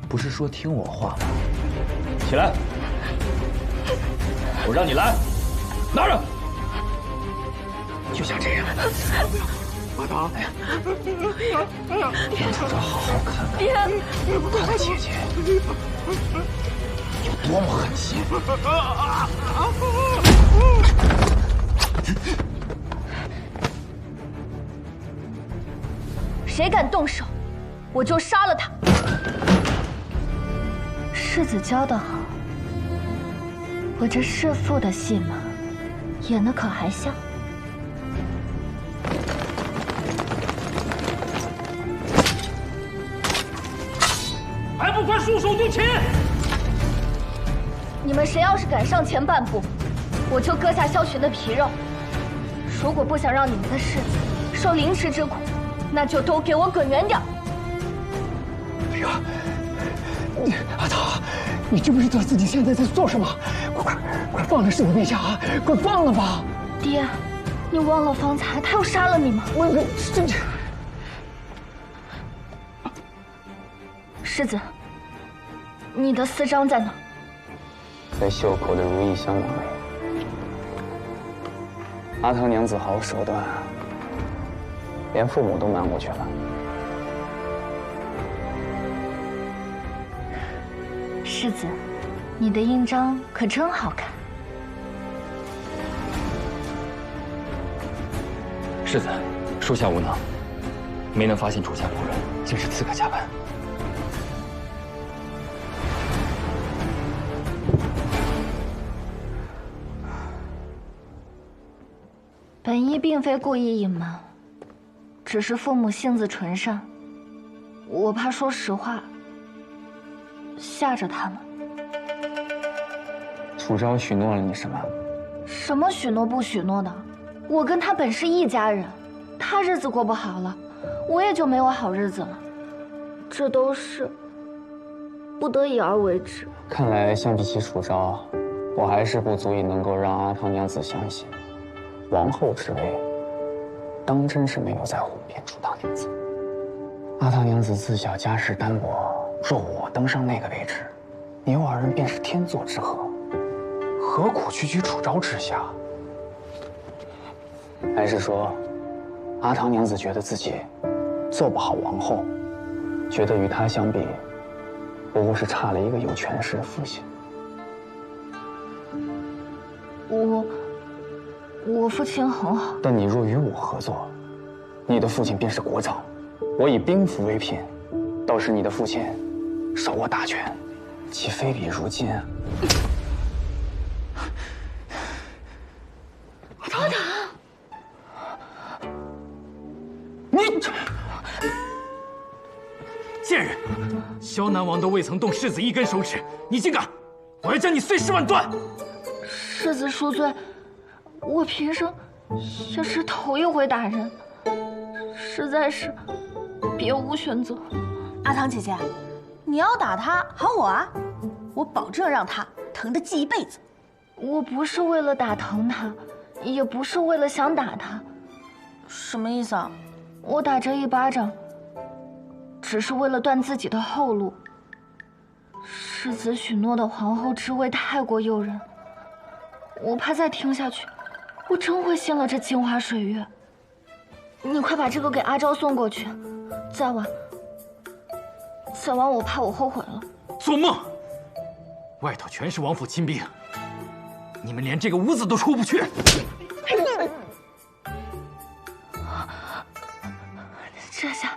不是说听我话吗？起来！我让你来，拿着。就像这样。阿唐，让楚昭好好看看他的姐姐有多么狠心。谁敢动手，我就杀了他。世子教得好，我这弑父的戏码演的可还像？还不快束手就擒！你们谁要是敢上前半步，我就割下萧群的皮肉。如果不想让你们的世子受凌迟之苦，那就都给我滚远点！哎呀，阿唐，你知不知道自己现在在做什么？快放了世子殿下啊！快放了吧！爹，你忘了方才他又杀了你吗？这……世子，你的私章在哪？在袖口的如意香囊里。阿唐娘子好有手段啊，连父母都瞒过去了。世子，你的印章可真好看。世子，属下无能，没能发现主家仆人竟是刺客假扮。本医并非故意隐瞒，只是父母性子纯善，我怕说实话吓着他们。楚昭许诺了你什么？什么许诺不许诺的？我跟他本是一家人，他日子过不好了，我也就没有好日子了。这都是不得已而为之。看来相比起楚昭，我还是不足以能够让阿唐娘子相信，王后之位，当真是没有在哄骗楚大娘子。阿唐娘子自小家世单薄，若我登上那个位置，你我二人便是天作之合，何苦区居楚昭之下？还是说，阿唐娘子觉得自己做不好王后，觉得与她相比，不过是差了一个有权势的父亲？我父亲很好，但你若与我合作，你的父亲便是国丈，我以兵符为聘，到时你的父亲手握大权，岂非比如今啊？阿唐，你贱人！萧南王都未曾动世子一根手指，你竟敢！我要将你碎尸万段！世子恕罪，我平生也是头一回打人，实在是别无选择。阿唐姐姐，你要打他，喊我啊，我保证让他疼得记一辈子。我不是为了打疼他，也不是为了想打他。什么意思啊？我打这一巴掌，只是为了断自己的后路。世子许诺的皇后之位太过诱人，我怕再听下去，我真会信了这镜花水月。你快把这个给阿昭送过去，再晚我怕我后悔了。做梦！外头全是王府亲兵，你们连这个屋子都出不去。这下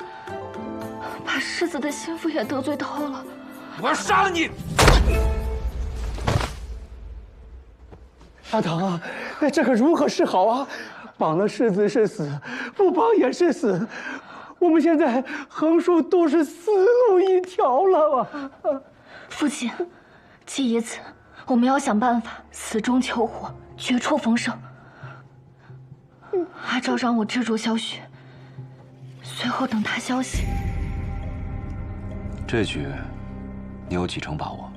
把世子的心腹也得罪透了。我要杀了你！阿唐啊，这可如何是好啊？绑了世子是死，不绑也是死。我们现在横竖都是死路一条了啊！父亲，既已此，我们要想办法死中求活，绝处逢生。阿昭让我制住萧雪，随后等他消息。这局，你有几成把握？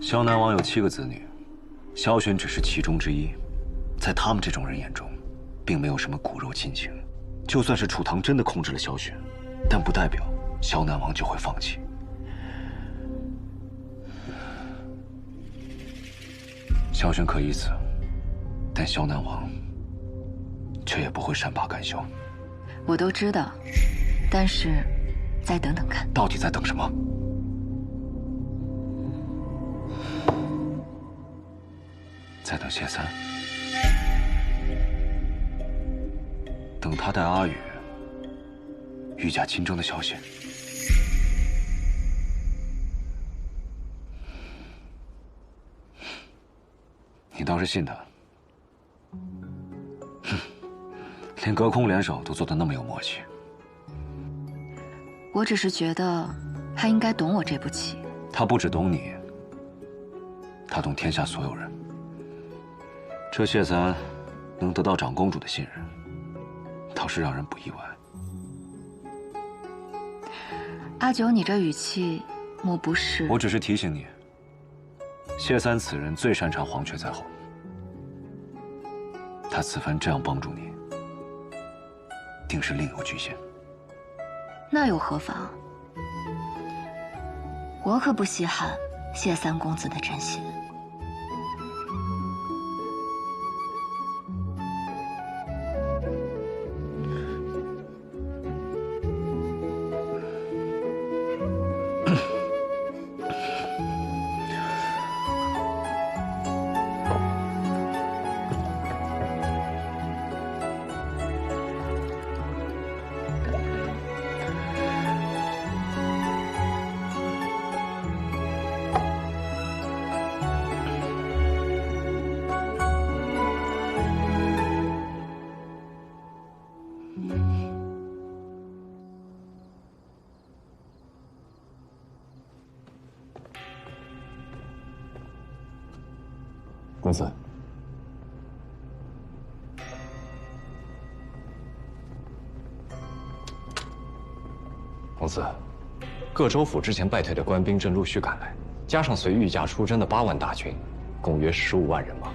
萧南王有7个子女，萧玄只是其中之一。在他们这种人眼中，并没有什么骨肉亲情。就算是楚唐真的控制了萧玄，但不代表萧南王就会放弃。萧玄可以死，但萧南王却也不会善罢甘休。我都知道，但是再等等看。到底在等什么？在等谢三，等他带阿宇御驾亲征的消息。你倒是信他。哼，连隔空联手都做得那么有默契。我只是觉得他应该懂我这步棋。他不只懂你，他懂天下所有人。这谢三能得到长公主的信任，倒是让人不意外。阿九，你这语气，莫不是……我只是提醒你，谢三此人最擅长黄雀在后。他此番这样帮助你，定是另有居心。那又何妨？我可不稀罕谢三公子的真心。公子，公子，各州府之前败退的官兵正陆续赶来，加上随御驾出征的8万大军，共约15万人马。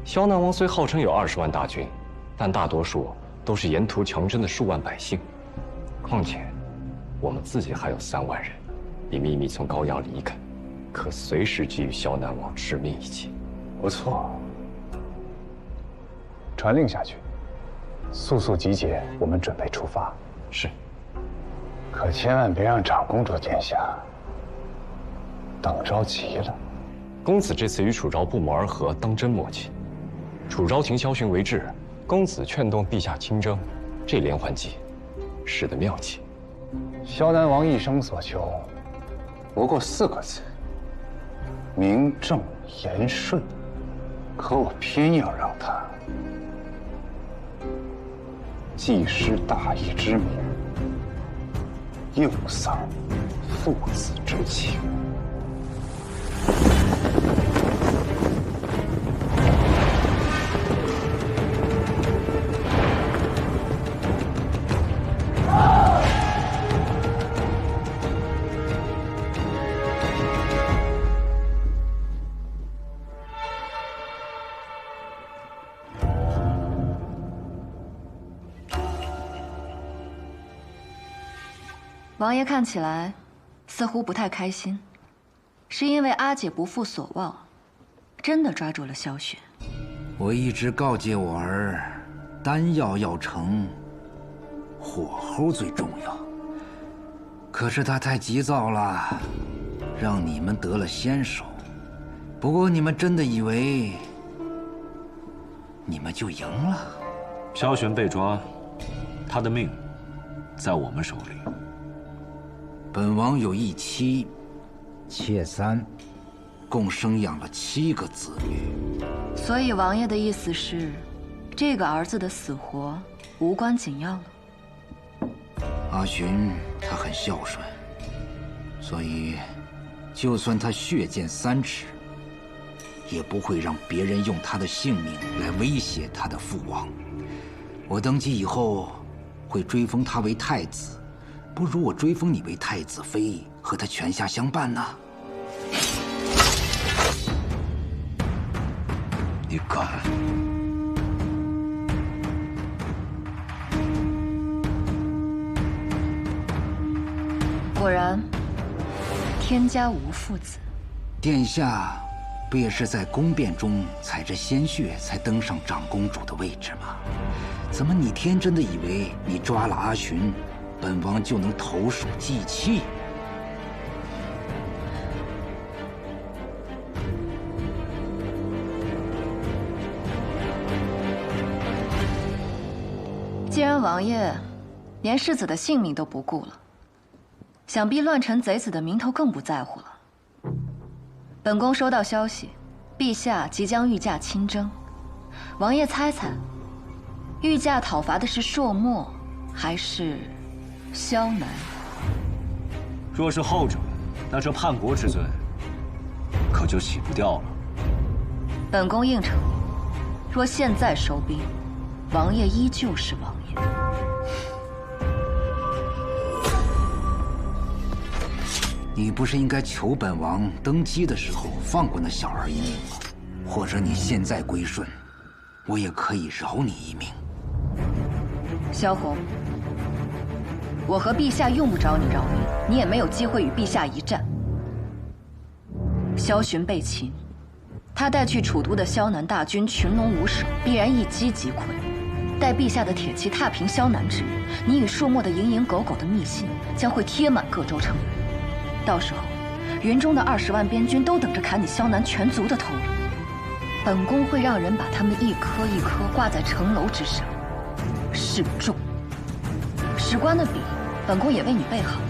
萧南王虽号称有20万大军，但大多数都是沿途强征的数万百姓。况且，我们自己还有3万人，已秘密从高阳离开，可随时给予萧南王致命一击。不错。传令下去，速速集结，我们准备出发。是。可千万别让长公主见下，等着急了。公子这次与楚昭不谋而合，当真默契。楚昭请萧玄为质，公子劝动陛下亲征，这连环计，使得妙计。萧南王一生所求，不过4个字：名正言顺。可我偏要让他既失大义之名，又丧父子之情。王爷看起来似乎不太开心，是因为阿姐不负所望，真的抓住了萧玄。我一直告诫我儿，丹药要成，火候最重要。可是他太急躁了，让你们得了先手。不过你们真的以为你们就赢了？萧玄被抓，他的命在我们手里。本王有一妻，妾三，共生养了7个子女。所以王爷的意思是，这个儿子的死活无关紧要了。阿寻他很孝顺，所以就算他血溅3尺，也不会让别人用他的性命来威胁他的父王。我登基以后会追封他为太子，不如我追封你为太子妃，和他泉下相伴呢。你敢？果然，天家无父子。殿下，不也是在宫变中踩着鲜血才登上长公主的位置吗？怎么你天真的以为你抓了阿寻，本王就能投鼠忌器？既然王爷连世子的性命都不顾了，想必乱臣贼子的名头更不在乎了。本宫收到消息，陛下即将御驾亲征。王爷猜猜，御驾讨伐的是朔漠，还是萧南？若是后者，那这叛国之罪可就洗不掉了。本宫应承你，若现在收兵，王爷依旧是王爷。你不是应该求本王登基的时候放过那小儿一命吗？或者你现在归顺，我也可以饶你一命。萧红，我和陛下用不着你饶命，你也没有机会与陛下一战。萧寻被擒，他带去楚都的萧南大军群龙无首，必然一击即溃。待陛下的铁骑踏平萧南之日，你与朔漠的蝇营狗苟的密信将会贴满各州城垣。到时候，云中的20万边军都等着砍你萧南全族的头颅。本宫会让人把他们一颗一颗挂在城楼之上，示众。史官的笔，本宫也为你备好。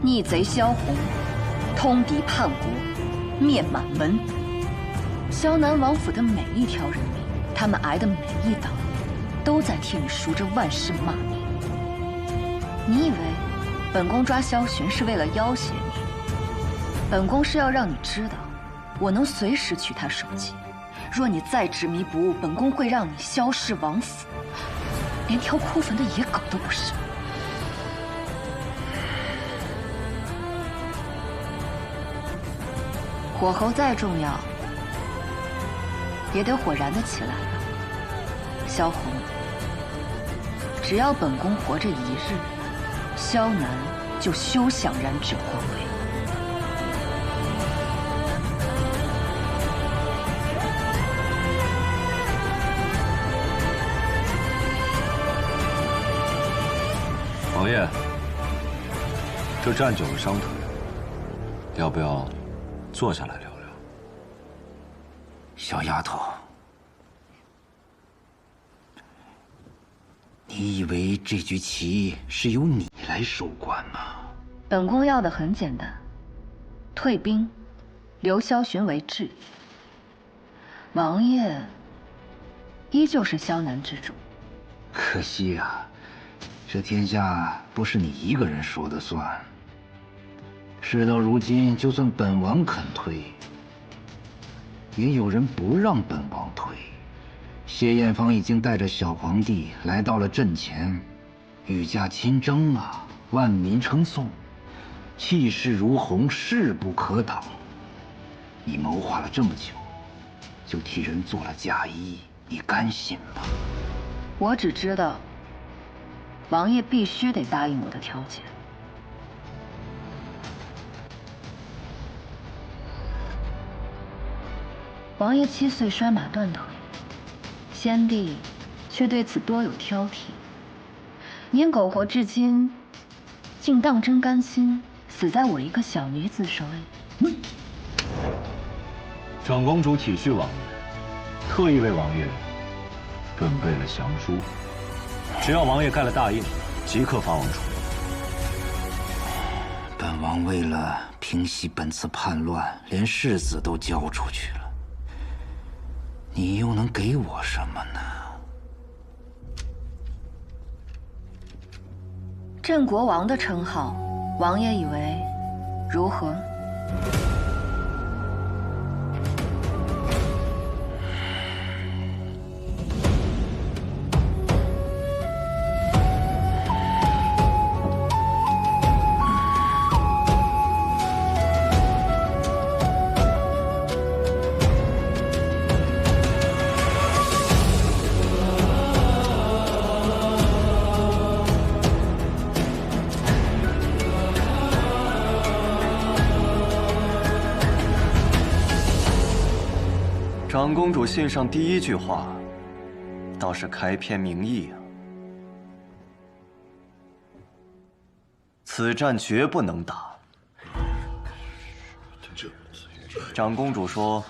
逆贼萧红，通敌叛国，灭满门。萧南王府的每一条人命，他们挨的每一刀，都在替你赎着万世骂名。你以为本宫抓萧寻是为了要挟你？本宫是要让你知道，我能随时取他首级。若你再执迷不悟，本宫会让你消失王府，连条枯坟的野狗都不是。火候再重要，也得火燃得起来吧，萧红。只要本宫活着一日，萧南就休想染指皇位。王爷，这站久了伤腿，要不要坐下来聊聊？小丫头，你以为这局棋是由你来收官吗？本宫要的很简单，退兵，留萧寻为质。王爷依旧是萧南之主。可惜呀，这天下不是你一个人说的算。事到如今，就算本王肯退，也有人不让本王退。谢艳芳已经带着小皇帝来到了阵前，御驾亲征啊，万民称颂，气势如虹，势不可挡。你谋划了这么久，就替人做了嫁衣，你甘心吗？我只知道，王爷必须得答应我的条件。王爷7岁摔马断腿，先帝却对此多有挑剔。您苟活至今，竟当真甘心死在我一个小女子手里？长公主体恤王爷，特意为王爷准备了降书，只要王爷盖了大印，即刻发王出。本王为了平息本次叛乱，连世子都交出去了。你又能给我什么呢？镇国王的称号，王爷以为如何？长公主信上第一句话，倒是开篇明义啊。此战绝不能打。长公主说，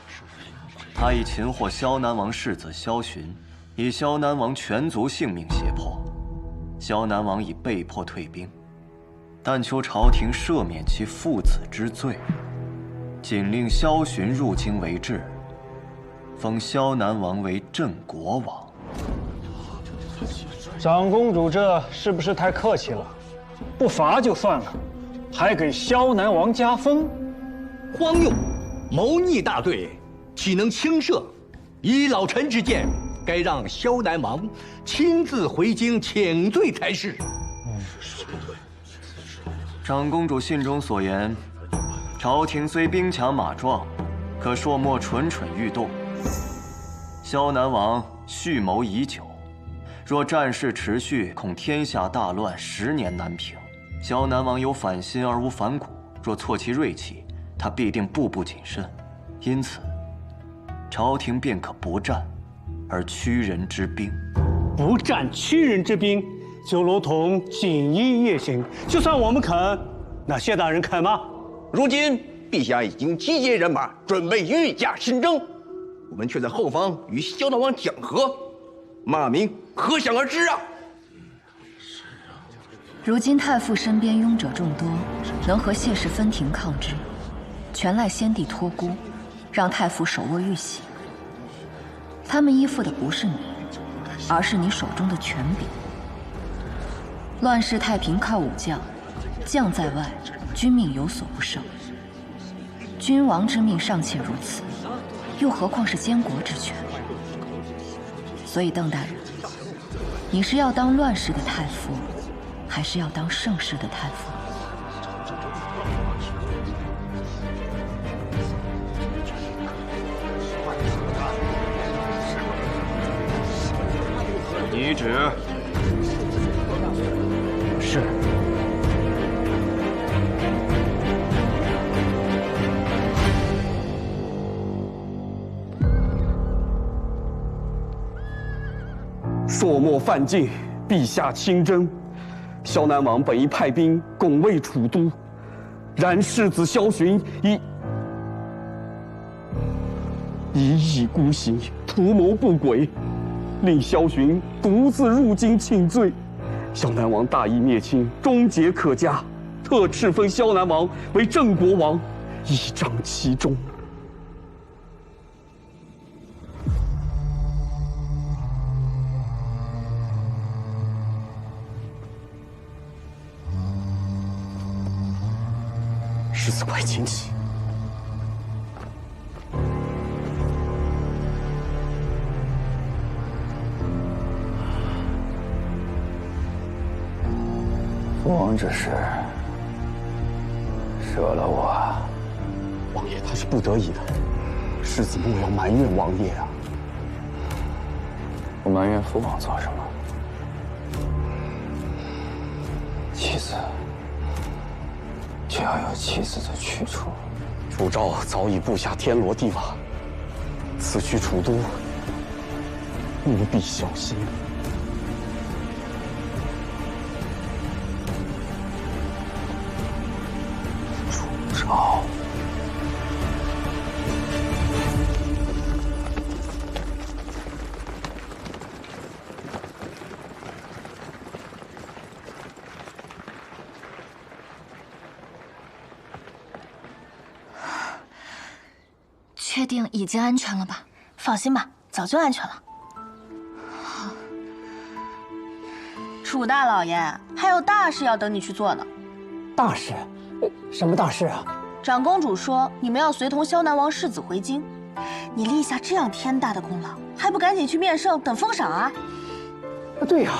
她已擒获萧南王世子萧寻，以萧南王全族性命胁迫，萧南王已被迫退兵，但求朝廷赦免其父子之罪，仅令萧寻入京为质，封萧南王为镇国王。长公主这是不是太客气了？不罚就算了，还给萧南王加封？荒谬！谋逆大队，岂能轻赦？依老臣之见，该让萧南王亲自回京请罪才是。长公主信中所言，朝廷虽兵强马壮，可朔漠蠢蠢欲动。萧南王蓄谋已久，若战事持续，恐天下大乱，10年难平。萧南王有反心而无反骨，若挫其锐气，他必定步步谨慎。因此，朝廷便可不战，而屈人之兵。不战屈人之兵，就如同锦衣夜行。就算我们肯，那谢大人肯吗？如今陛下已经集结人马，准备御驾亲征，我们却在后方与萧南王讲和，骂名可想而知啊！如今太傅身边拥者众多，能和谢氏分庭抗之，全赖先帝托孤，让太傅手握玉玺。他们依附的不是你，而是你手中的权柄。乱世太平靠武将，将在外，君命有所不受。君王之命尚且如此，又何况是监国之权？所以邓大人，你是要当乱世的太傅，还是要当盛世的太傅？懿旨。是。朔漠犯境，陛下亲征。萧南王本意派兵拱卫楚都，然世子萧寻一意孤行，图谋不轨，令萧寻独自入京请罪。萧南王大义灭亲，终结可嘉，特敕封萧南王为镇国王，以彰其忠。世子快请起。父王之事，赦了我。王爷他是不得已的，世子莫要埋怨王爷啊。我埋怨父王做什么？妻子就要有妻子的去处。楚昭早已布下天罗地网，此去楚都，务必小心。楚昭。确定已经安全了吧？放心吧，早就安全了。楚大老爷还有大事要等你去做呢。大事？什么大事啊？长公主说你们要随同萧南王世子回京，你立下这样天大的功劳，还不赶紧去面圣等封赏啊？对呀，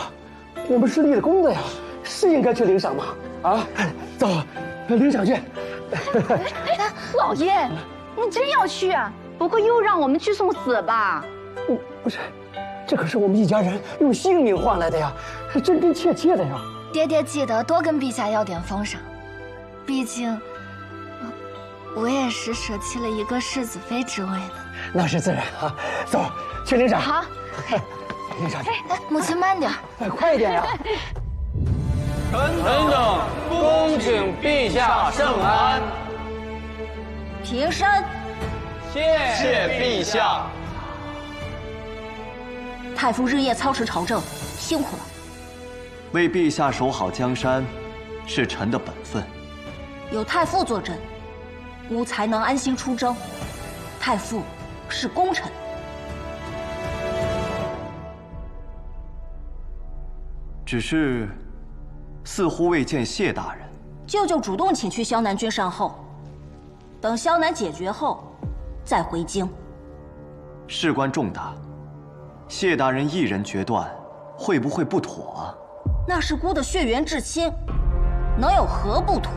我们是立了功的呀，是应该去领赏嘛。啊，走，领赏去。老爷，你真要去啊？不会又让我们去送死吧？不是，这可是我们一家人用性命换来的呀，是真真切切的呀。爹爹记得多跟陛下要点封赏，毕竟我也是舍弃了一个世子妃之位呢。那是自然啊。走，去领赏。好。领赏去。母亲慢点。快一点呀！臣等恭请陛下圣安。平身。谢陛下。太傅日夜操持朝政，辛苦了。为陛下守好江山，是臣的本分。有太傅坐镇，吾才能安心出征。太傅是功臣。只是，似乎未见谢大人。舅舅主动请去萧南君善后，等萧南解决后，再回京。事关重大，谢大人一人决断，会不会不妥啊？那是姑的血缘至亲，能有何不妥？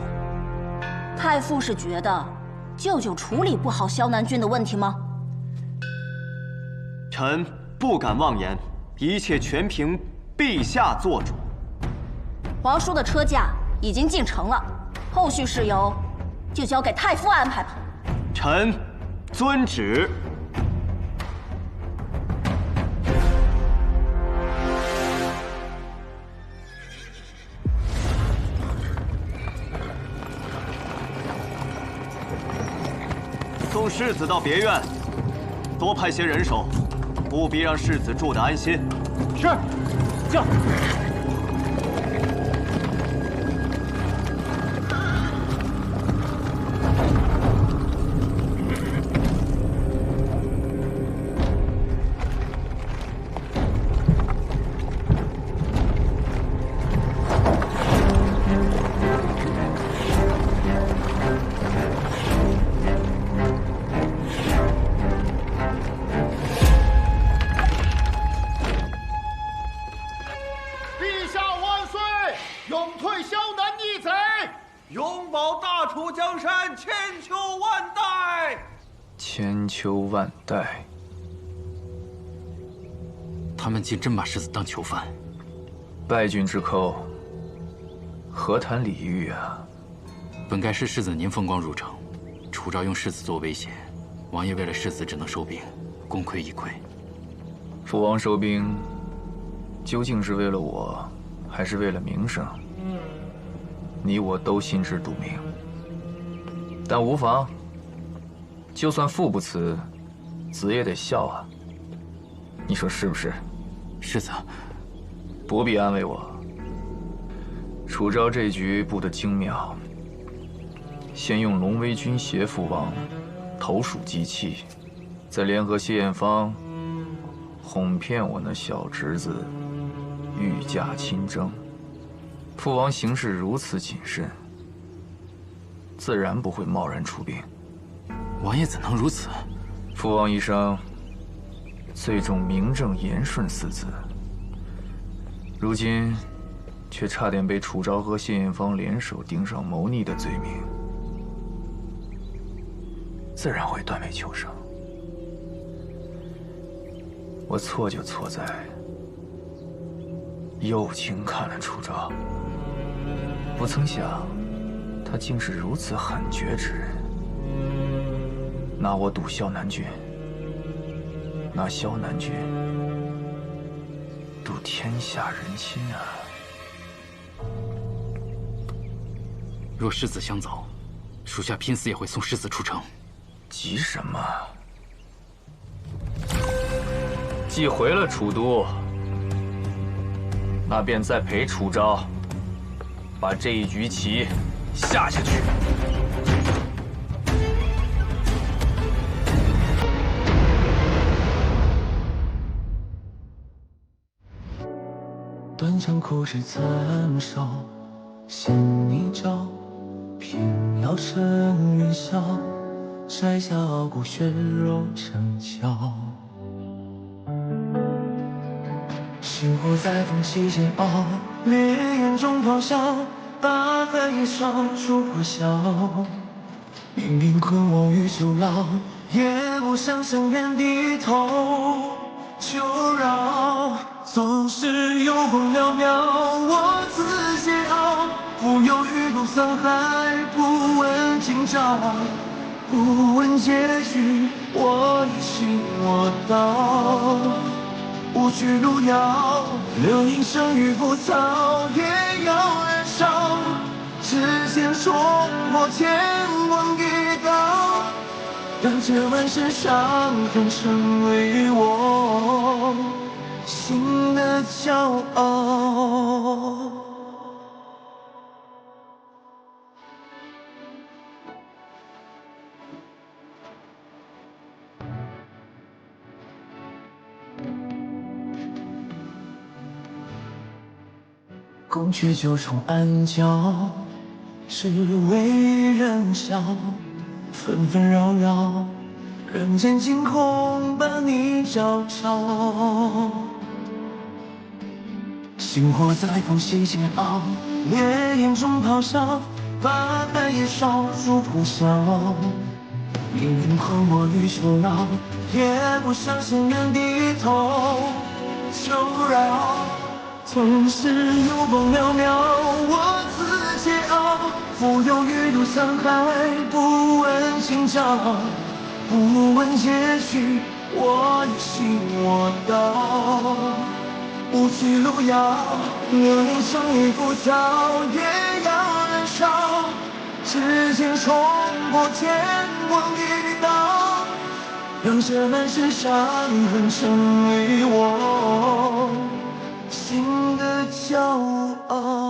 太傅是觉得舅舅处理不好萧南君的问题吗？臣不敢妄言，一切全凭陛下做主。皇叔的车驾已经进城了，后续事由就交给太傅安排吧。臣遵旨。送世子到别院，多派些人手，务必让世子住得安心。是，将。千秋万代，他们竟真把世子当囚犯。败军之寇，何谈礼遇啊？本该是世子您风光入城，楚昭用世子做威胁，王爷为了世子只能收兵，功亏一篑。父王收兵，究竟是为了我，还是为了名声？你我都心知肚明。但无妨。就算父不辞，子也得孝啊。你说是不是？世子，不必安慰我。楚昭这局布得精妙，先用龙威军胁父王，投鼠忌器，再联合谢艳芳，哄骗我那小侄子御驾亲征。父王行事如此谨慎，自然不会贸然出兵。王爷怎能如此？父王一生最重名正言顺四字，如今却差点被楚昭和谢艳芳联手盯上谋逆的罪名，自然会断尾求生。我错就错在又轻看了楚昭，不曾想他竟是如此狠绝之人。拿我赌萧南君，拿萧南君赌天下人心啊！若世子想走，属下拼死也会送世子出城。急什么？既回了楚都，那便再陪楚昭，把这一局棋下下去。断肠苦枝残烧，衔泥沼，偏要趁云霄，摘下傲骨血肉成鞘。星火在风起煎熬，烈焰中咆哮，八分一双烛火笑。冥冥困我于囚牢，也不想向天低头。求饶，总是有功寥寥，我自桀骜，不忧雨露沧海，不问今朝。不问结局，我已心我到。无惧路遥，流萤生于浮草，也要燃烧。指尖戳破天光一刀，让这满身伤痕成为我心的骄傲。宫阙九重暗角，只为人笑。纷纷扰扰，人间惊空把你照照。星火在缝隙煎熬，烈焰中咆哮，把寒夜烧出破晓。命运困我于囚牢，也不相信能低头求饶。总是有风渺渺，我自桀骜，浮游鱼渡沧海，不问今朝，不问结局，我已心我刀。无惧路遥，流萤生于浮草，也要燃烧。指尖冲破天光一刀，让这满身伤痕成为我心的骄傲。